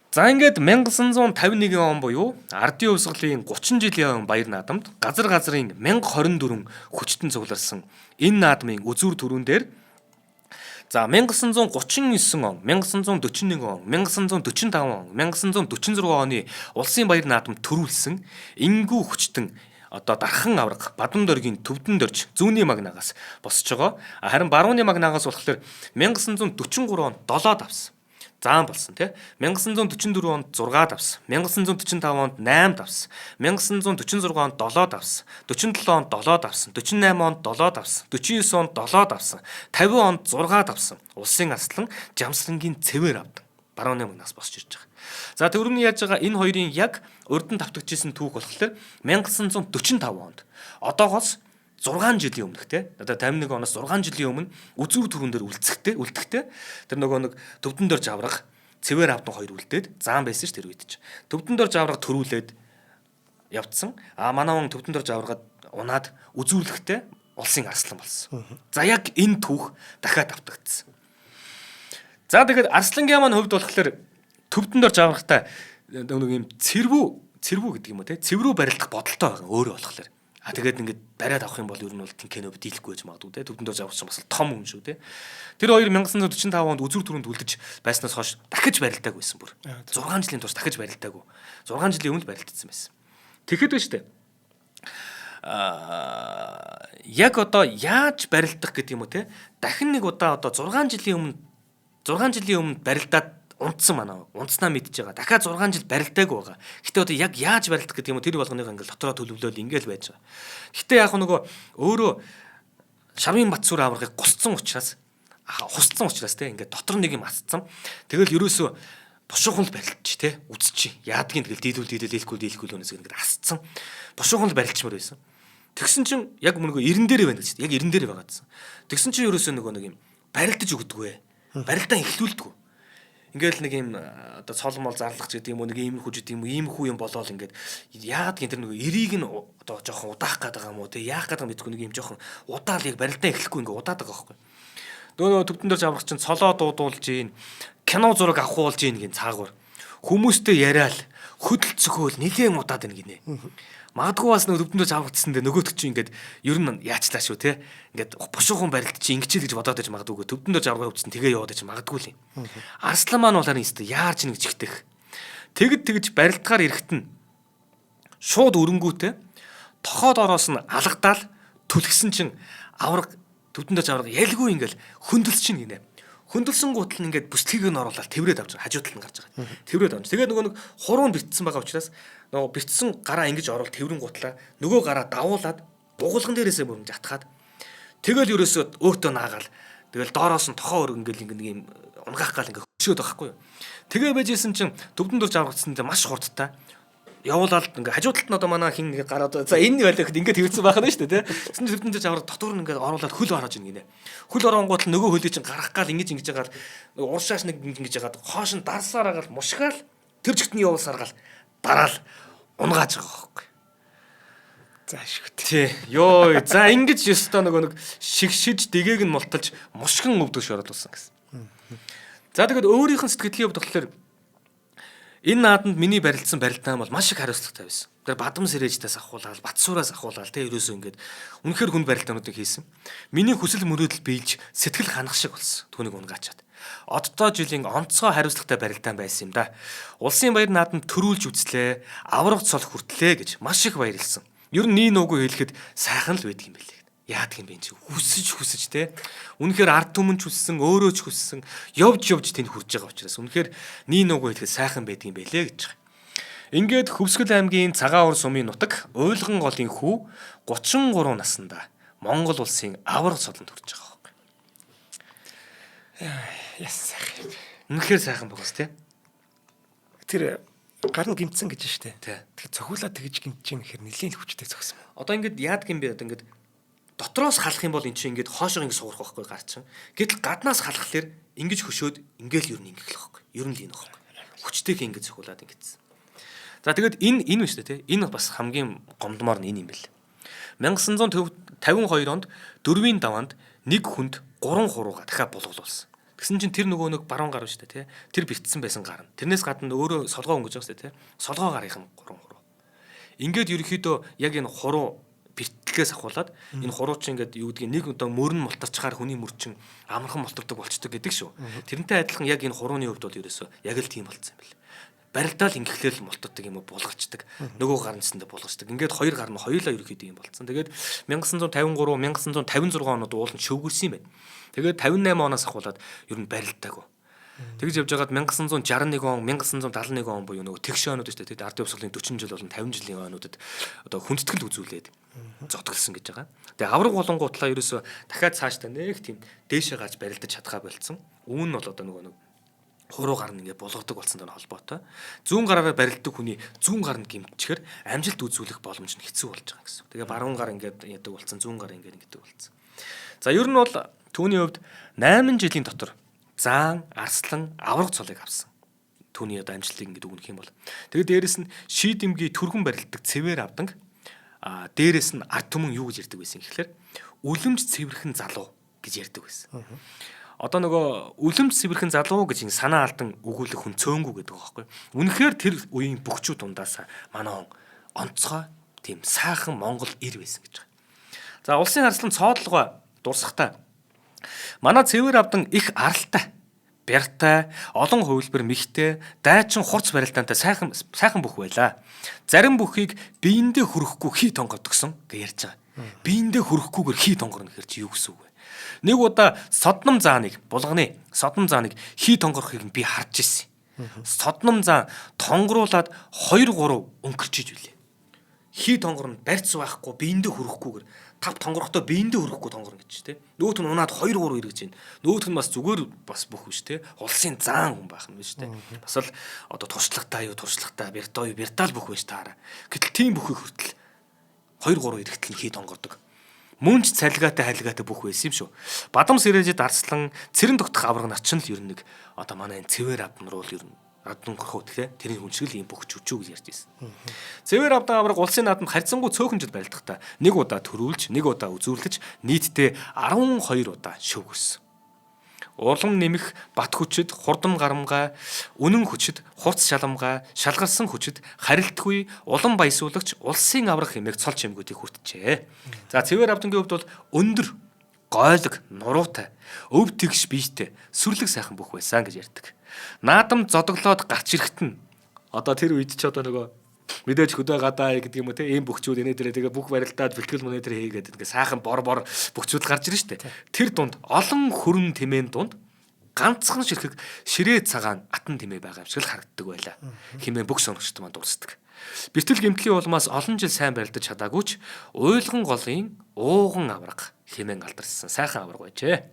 За ингээд 1951 он буюу Ардын хувьсгалын 30 жилийн баяр наадамд газар газрын 1024 хүчтэн цугларсан энэ наадмын үзүүр төрүүн дээр за 1939 он, 1941 он, 1945 он, 1946 оны улсын баяр наадамд төрүүлсэн ингүү хүчтэн одоо дархан авраг Бадам доргийн Төвдөн дорж зүүнний магнаагаас босч байгаа. Харин барууны магнаагаас болохоор 1943 онд 7 давсан. Заан болсон тий 1944 онд 6 давсан, 1945 онд 8 давсан, 1946 онд 7 давсан, 47 онд 7 давсан, 48 онд 7 давсан, 49 онд 7 давсан, 50 онд 6 давсан. Улсын арслан Жамсрангийн цэвэр авдан барууны магнаас босч ирж байгаа. За төрөмний яаж байгаа энэ хоёрын яг урд нь давтагдчихсэн түүх болохоор 1945 онд одоогоос 6 жилийн өмнөх те одоо 51 оноос 6 жилийн өмнө үзүүр төрөн дээр үлдэхтэй тэр нөгөө нэг Төвдөн дорж авраг цэвэр авдан хоёр үлдээд заан байсан ш тэр үед ч Төвдөн дорж авраг төрүүлээд явцсан манай хүн Төвдөн дорж аврагаад унаад үзүүрлэхтэй улсын арслан болсон. За яг энэ түүх дахиад давтагдсан. За тэгээд Арслангийн маань хувьд болохоор Төвдөн дорж аврагтай нэг юм цэрвүү гэдэг юм уу те цэврүү барилдах бодолтой байгаа өөрөө болохоор тэгээд ингээд бариад авах юм бол ер нь бол тинкэнө дийлэхгүй байж магадгүй те Төвдөн дорж авах чинь бас том юм шүү те. Тэр хоёр 1945 онд үзүүр төрөнд үлдэж байснаас хойш дахиж барилдааг байсан бүр. 6 жилийн турш дахиж барилдаагүй. 6 жилийн өмнө барилдсан байсан. Тэгэхэд байна штэ. Яг одоо яаж барилдах гэдэг юм уу те дахин нэг удаа одоо 6 жилийн өмнө барилдаад унтсан манай унтснаа мэдж байгаа. Дахиад 6 жил барилдаагүй байгаа. Гэтэ одоо яг яаж барилдах гэдэг юм уу тэр болгоныг ингээл дотроо төлөвлөөл ингээл байж байгаа. Гэтэ яг нөгөө өөрөө Шавын Батсүр аврагыг хусцсан учраас те ингээд дотор нэг юм асцсан. Тэгэл ерөөсөө бушуухан л барилдчих те үзчих. Яадгийн тэгэл дийлүүл өнөөс ингээд асцсан. Бушуухан л барилдчмаар байсан. Тэгсэн чинь яг нөгөө эрен дээрээ байна гэж. Яг эрен дээрээ байгаадсан. Тэгсэн чинь ерөөсөө нөгөө нэг юм барилдаж өгдөггүй. Барилдаан эхлүүлдэггүй. Ингээл нэг юм одоо цолмол зарлах гэдэг юм уу нэг ийм хүү гэдэг юм уу ийм хүү юм болоод ингээд яагаад гин тэр нэг эрийг нь одоо жоохон удаах гээд байгаа юм уу те яах гээд байгаа мэдгүй нэг юм жоохон удаал яг барилдаан эхлэхгүй ингээд удаад байгаа байхгүй. Нөгөө Төвдөн дорж аврах чинь цолоо дуудуулж ийн кино зураг авахуулж ийн гин цаагуур хүмүүстэй яриад хөдөлцөхөөл нэлээд удаад байна гинэ. Магадгүй бас нэг Төвдөн дорж аврагдсандээ нөгөөт чинь ингээд ер нь яачлаа шүү те ингээд бушуухан барилд чи ингэчээ гэж бодоод байж магадгүй Төвдөн дорж аврагын хөвчсөн тэгээ яваад байж магадгүй л юм. Арслан маань бол харин өстө яарч нэг чигтэх. Тэгж барилдахаар ирэхт нь шууд өрөнгүүтэй тохоод ороос нь алгадаал түлхсэн чинь авраг Төвдөн дорж авраг ялгүй ингээл хөндлөс чинь гинэ. Хөндлсөн гутал нь ингээд бүслэгийг нь оруулаад тэврээд авч байгаа. Хажуудал нь гарч байгаа. Тэврээд авч. Тэгээд нөгөө нэг хуруунд битсэн байгаа учраас нөгөө битсэн гараа ингэж оруулаад тэврэн гутлаа нөгөө гараа давуулаад бугуулган дээрээсээ мөрөмж атгаад тэгэл ерөөсөө өөртөө наагаал тэгэл доороос нь тохоо өргөн ингээл нэг юм унгаах гал ингээ хөшөөд байгаа хгүй юу. Тэгээ байжсэн чинь Төвдөн дорж аврагдсантай маш хурдтай явуулаад ингээ хажуудалд нь одоо манай хин ингээ гараад за энэ байлаа гэхэд ингээ тэрсэн байх нь шүү дээ тий. Тэсн Төвдөн дорж авраг дотор нь ингээ оруулаад хөл гараж ийн гинэ. Хөл оронгууд л нөгөө хөлийг чинь гарах гал ингэж жагаад уршааш нэг ингэж жагаад хоош нь дарсаар агаал мушгаал тэр чигтний явуулсаар гал дараал унгааж байгаа байхгүй. За шүү тий. Йоо за ингэж ёстой нөгөө нэг шигшиж дэгээг нь мулталж мушгин өвдөж шороолуулсан гэсэн. За тэгэд өөрийнх нь сэтгэлгээ бодглохлоор Энэ нааданд миний барилдсан барилдаан бол маш их хариуцлагатай байсан. Тэр бадам сэрээжтээс ахуулаад, Батсуураас ахуулаад тэ ерөөсөө ингээд үнэхээр хүн барилдаануудыг хийсэн. Миний хүсэл мөрөөдөл биелж сэтгэл ханах шиг болсон. Түүнийг унгаачаад. Оддоо жилийн онцгой хариуцлагатай барилдаан байсан юм да. Улсын баяр нааданд төрүүлж үзлээ, авраг цол хүртлээ гэж маш их баярлсан. Ер нь нуугүй хэлэхэд сайхан л байдаг юм билээ. Яадаг юм бэ чи хүсэж те үнэхээр ард түмэнч хүссэн өөрөө ч хүссэн явж тэнд хүрж байгаа учраас үнэхээр нуугүй хэлэхэд сайхан байдаг юм байлээ гэж байгаа. Ингээд Хөвсгөл аймгийн Цагаан Ор сумын нутаг Уйлган голын хүү 33 наснда Монгол улсын авраг цолонд хүрч байгаа байхгүй. Яс сайхан юм. Үнэхээр сайхан байгаас те. Тэр гар нь гимцэн гэж штэ. Тий. Тэгэхээр цохиулаад тэгж гимчин гэхээр нэлийн хүчтэй зогсон. Одоо ингээд яадаг юм бэ? Одоо ингээд дотроос халах юм бол эн чинь ингээд хоошоо ингэ суурах байхгүй гар чинь. Гэтэл гаднаас халахлаар ингэж хөшөөд ингээл ер нь ингэх л байхгүй. Ер нь л энэ байхгүй. Хүчтэйг ингэж цохиулаад ингэсэн. За тэгээд энэ биш үү те? Энэ бас хамгийн гомдмоор нь энэ юм бэл. 1952 онд 4-ийн даваанд нэг хүнд 3 хурууга дахиад булгалуулсан. Тэгсэн чинь тэр нөгөө нэг баруун гар шүү дээ те. Тэр битсэн байсан гар нь. Тэрнээс гадна өөрөө солгоо өнгөж байгаа шүү дээ те. Солгоо гарынх нь 3 хуруу. Ингээд ерөөхдөө яг энэ хуруу бэртлгээс ахуулаад энэ хуруу чинь ингээд юу гэдгийг нэг одоо мөрн мултарчгаар хүний мөрчин амархан мултардаг болчдөг гэдэг шүү. Тэрнтэй адилхан яг энэ хурууны хувьд бол ерөөсөө яг л тийм болцсон юм байна. Барилдаал ингэхлээр л мултардаг юм уу булгарчдаг. Нөгөө гарнасандаа булгарчдаг. Ингээд хоёр гар нь хоёулаа ерөөхдөө юм болцсон. Тэгээд 1953 1956 онод уулын шөвгөрсөн юм байна. Тэгээд 58 оноос ахуулаад ер нь барилдаагүй. Тэгж явж байгаад 1961 он 1971 он буюу нөгөө тэгш онууд шүү дээ. Ардын хувьсгалын 40 жил болон 50 жилийн онуудад одоо хүндэтгэл үзүүлээд зодголсон гэж байгаа. Тэгээ авраг болонгуутлаа ерөөсөө дахиад цаашдаа нэг тийм дээшээ гарч барилдаж чадхаа болцсон. Үүн нь бол одоо нөгөө хуруу гар нь ингээд булгадаг болсон даа холбоотой. Зүүн гараараа барилддаг хүний зүүн гар нь гимтчихэр амжилт үзүүлэх боломж нь хэцүү болж байгаа гэсэн. Тэгээ баруун гар ингээд ядаг болсон, зүүн гар ингээд ингэдэг болсон. За ер нь бол түүний хувьд 8 жилийн дотор заан, арслан, авраг цолыг авсан. Түүний одоо амжилтыг ингээд өгөх юм бол. Тэгээд дээрэс нь шийдэмгий түргэн барилддаг цэвэр авданг. Дээрэс нь ард түмэн юу гэж ярьдаг байсан гэхээр үлэмж цэвэрхэн залуу гэж ярьдаг байсан. Одоо нөгөө үлэмж цэвэрхэн залуу гэж ин санаа алдан өгүүлэх хүн цөөнгүү гэдэг байгаа байхгүй. Үнэхээр тэр үеийн бөхчүүд дундаас манай онцгой тийм сайхан Монгол ир байсан гэж байгаа. За улсын харслан цоодлогоо дурсахтаа манай цэвэр авдан их аралтай, бяртай, олон хувилбар михтэй, дайчин хурц барилдаантай сайхан бүх байлаа. Зарим бүхийг биендээ хүрэхгүй хий тонгодгсон гэж ярьж байгаа. Биендээ хүрэхгүйгээр хий тонгорно гэхэр чи юу гэсэн үг вэ? Нэг удаа содном зааныг хий тонгорохыг би харж ирсэн. Содном заан тонгоруулаад 2-3 өнгөрчиж үлээ. Хий тонгорно барьц байхгүй биендээ хүрэхгүйгээр тав тонгорохдоо биендээ хүрэхгүй тонгорно гэж те. Нөгөөт нь унаад 2-3 эргэж байна. Нөгөөт нь бас зүгээр бас бүх биш те. Улсын заан хүн байх нь биш те. Бас л одоо туршлагатай бяртаал бүх байж таараа. Гэтэл тийм бүхийг хүртэл 2-3 эргэтэл нь хий тонгордог. Мөнч цалгаатай халигаатай бүх байсан юм шүү. Бадам сэрээжэд арслан цэрэн тогтох авраг нар ч л ер нь нэг одоо манай энэ цэвэр авдан руу ер нь аддан горхоо тэгээ тэрний хүншгэл юм бүх чүчүү гэж ярьж байсан. Цэвэр авдан авраг улсын наадамд харьцангуй цөөхөн жил барилдахдаа нэг удаа төрүүлж, нэг удаа үзүүрлэж нийтдээ 12 удаа шөвгөрсөн. Урлам нэмэх бат хүчит, хурдам гарамгай, үнэн хүчит, хурц шаламгай, шалгарсан хүчит, харилтгүй, улам баясуулагч улсын аврах хэмээх цол чимгүүдийг хүртжээ. За цэвэр авдангийн хувьд бол өндөр, гойлог, нуруутай, өв тэгш биетэй, сүрлэг сайхан бүх байсан гэж ярьдаг. Наадам зодоглоод гарч ирэхэд нь одоо тэр үед ч одоо нөгөө мэдээж хөдөө гадаа гэдэг юм уу те ийм бөхчүүд энэ дээрээ тэгээ бүх барилдаад бэлтгэл мөнэ дээр хийгээд ингээ сайхан бор бөхчүүд гарч ирж штэ. Тэр дунд олон хөрөн тэмээн дунд ганцхан ширхэг ширээ цагаан атан тэмээ байгаа юм шиг л харагддаг байла. Химээ бүх сонирхчд манд дурсдаг. Бэртэл гэмтлийн улмаас олон жил сайн барилдаж чадаагүйч уйлган голын ууган авраг химэн алдарсан сайхан авраг байжээ.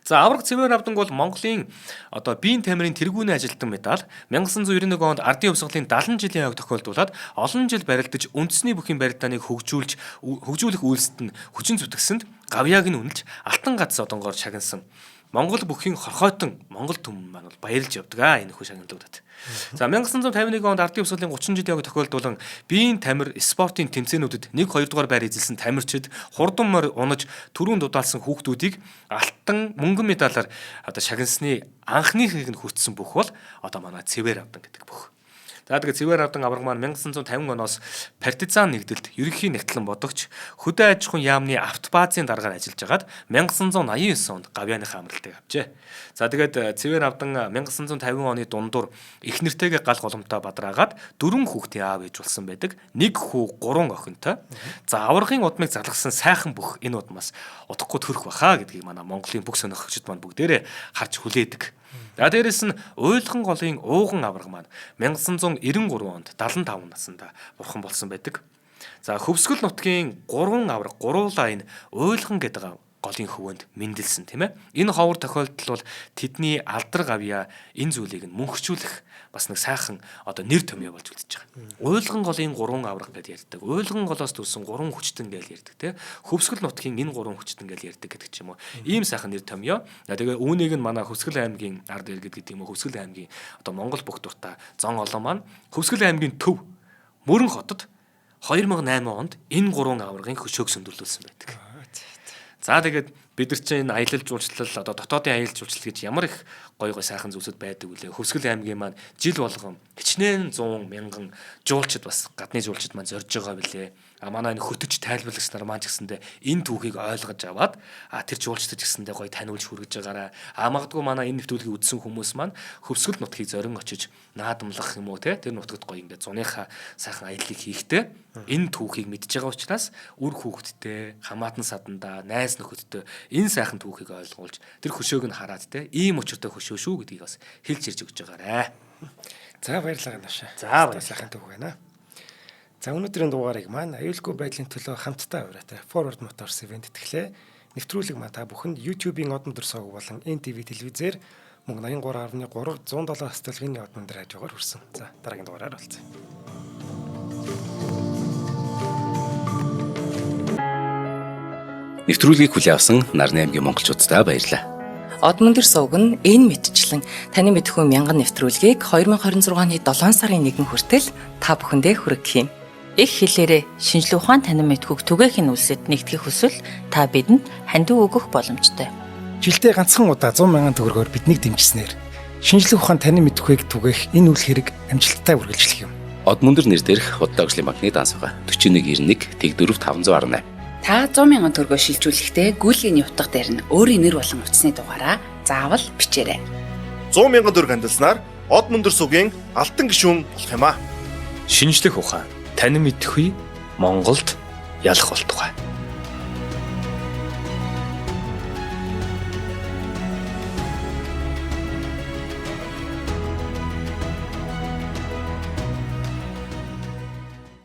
За авраг цэвэр авданг бол Монголын одоо биеийн тамирын тэргүүний ажилтан медаль 1991 онд ардын хувьсгалын 70 жилийн хойг тохиолдуулаад олон жил барилдаж үндэсний бүхийн барилдааныг хөгжүүлэх үйлсэд нь хүчин зүтгэсэнд гавьяаг нь үнэлж алтан гац одонгоор шагнасан Монгол бүхийн хорхойтон Монгол түмэн маань бол баярлж явдаг энэ хүү шагналуудад. За 1951 онд ардын өсвөлийн 30 жил яг тохиолдуулан биеийн тамир спортын тэмцээнүүдэд 1-2 дугаар байр эзэлсэн тамирчид хурдан морь унаж түрүүн дудaalсан хүүхдүүдийг алтан мөнгөн медалаар шагнасны анхныхыг нь хүртсэн бүх бол одоо манай Цэвэр Авдан гэдэг бүх. За тэгээд Цэвэр Авдан авраг маань 1950 оноос партизан нэгдэлд ерөнхий нэгтлэн бодогч хөдөө аж ахуйн яамны автобазын даргаар ажиллаж агаад 1989 онд гавьяаныхаа амралтыг авчээ. За тэгээд Цэвэр Авдан 1950 оны дундуур их нэртэйгээ гал голомтой бадраагаад 4 хүүхдийн аав ээж болсон байдаг. 1 хүү 3 охинтой. За аврагын удмыг залгасан сайхан бүх энэ удмаас удахгүй төрөх баха гэдгийг манай Монголын бүх сонирхогчид маань бүгдээрээ харж хүлээдэг. За дээрэс нь уйлхан голын ууган авраг маань 1993 онд 75 наснда бурхан болсон байдаг. За Хөвсгөл нутгийн 3 авраг гуруула энэ уйлхан гэдэг голын хөвөнд мэндэлсэн тийм ээ. Энэ ховор тохиолдол бол тэдний алдар гавья энэ зүйлийг нь мөнхжүүлэх бас нэг сайхан одоо нэр томьёо болж үлдэж байгаа. Уйлхан голын 3 авраг гэдээ ярьдаг. Уйлхан голоос төрсэн 3 хүчтэн гэж ярьдаг тийм ээ. Хөвсгөл нутгийн энэ 3 хүчтэн гэж ярьдаг гэдэг ч юм уу. Ийм сайхан нэр томьёо. Тэгээ үүнийг нь манай Хөвсгөл аймгийн ард иргэд гэдэг юм уу. Хөвсгөл аймгийн одоо Монгол бүх дуртай зон олон маань Хөвсгөл аймгийн төв Мөрөн хотод 2008 онд энэ 3 аврагын хөшөөг сөндөрлүүлсэн байдаг. За тэгээд бид нар чинь энэ аялал жуулчлал одоо дотоодын аялал жуулчлал гэж ямар их гой сайхан зүйлсүүд байдаг үлээ. Хөвсгөл аймгийн маань жил болгон хичнээн 100 мянган жуулчид бас гадны жуулчид маань зорж байгаа билээ. Манай энэ хөтөж тайлбарлагч нар маань ч гэсэндээ энэ түүхийг ойлгож аваад тэр жуулчдад ч гэсэндээ гой таниулж хүргэж байгаараа. Магадгүй манай энэ нэвтрүүлгийг үзсэн хүмүүс маань Хөвсгөл нутгийг зорин очиж наадамлах юм уу те тэр нутагт гой ингээд зуныхаа сайхан аяллыг хийхдээ энэ түүхийг мэдж байгаа учраас үр хүүхэдтэй хамаатан саданда найз нөхөдтэй энэ сайхан түүхийг ойлгуулж тэр хөшөөг нь хараад те ийм учиртай хөшөө шүү гэдгийг бас хэлж ирж өгч байгаарэ. За баярлалаа наашаа. За баярлалаа. Сайхан түүх байна. За өнөөдрийн дугаарыг маань аюулгүй байдлын төлөө хамтдаа авираатай Forward Motors event итгэлээ нэвтрүүлэг маань та бүхэнд YouTube-ийн одон дор сувг болон NTV телевизээр мөн 83.3 107 столгийн одон дор хажуугаар хүрсэн. За дараагийн дугаараар уулзъя. Нэвтрүүлгийг хүлээн авсан Нарны аймгийн монголчуудаа баярлалаа. Одмон дэр сувг нь энэ мэдчлэн таны мэдхгүй мянган нэвтрүүлгийг 2026 оны 7 сарын 1 хүртэл та бүхэндээ хүргэх юм. Их хэлээрээ шинжлэх ухаан танин мэдхүйг түгээхийн үлсэд нэгтгэх хүсвэл та бидэнд хандив өгөх боломжтой. Жилдээ ганцхан удаа 100 мянган төгрөгөөр биднийг дэмжснээр шинжлэх ухаан танин мэдхүйг түгээх энэ үйл хэрэг амжилттай үргэлжлэх юм. Одмон дэр нэр дээрх Худалдаачлийн банкны данс байгаа 4191 Тэг 4518. Та 100 мянган төгрөгөөр шилжүүлэхдээ гүйлгийн явтга дээр нь өөрийн нэр болон утасны дугаараа заавал бичээрэй. 100 мянган төгрөг хандалснаар Одмон дэр сувгийн алтан гишүүн болох юм а. Шинжлэх ухаан танин мэдхгүй Монголд ялах болтугай.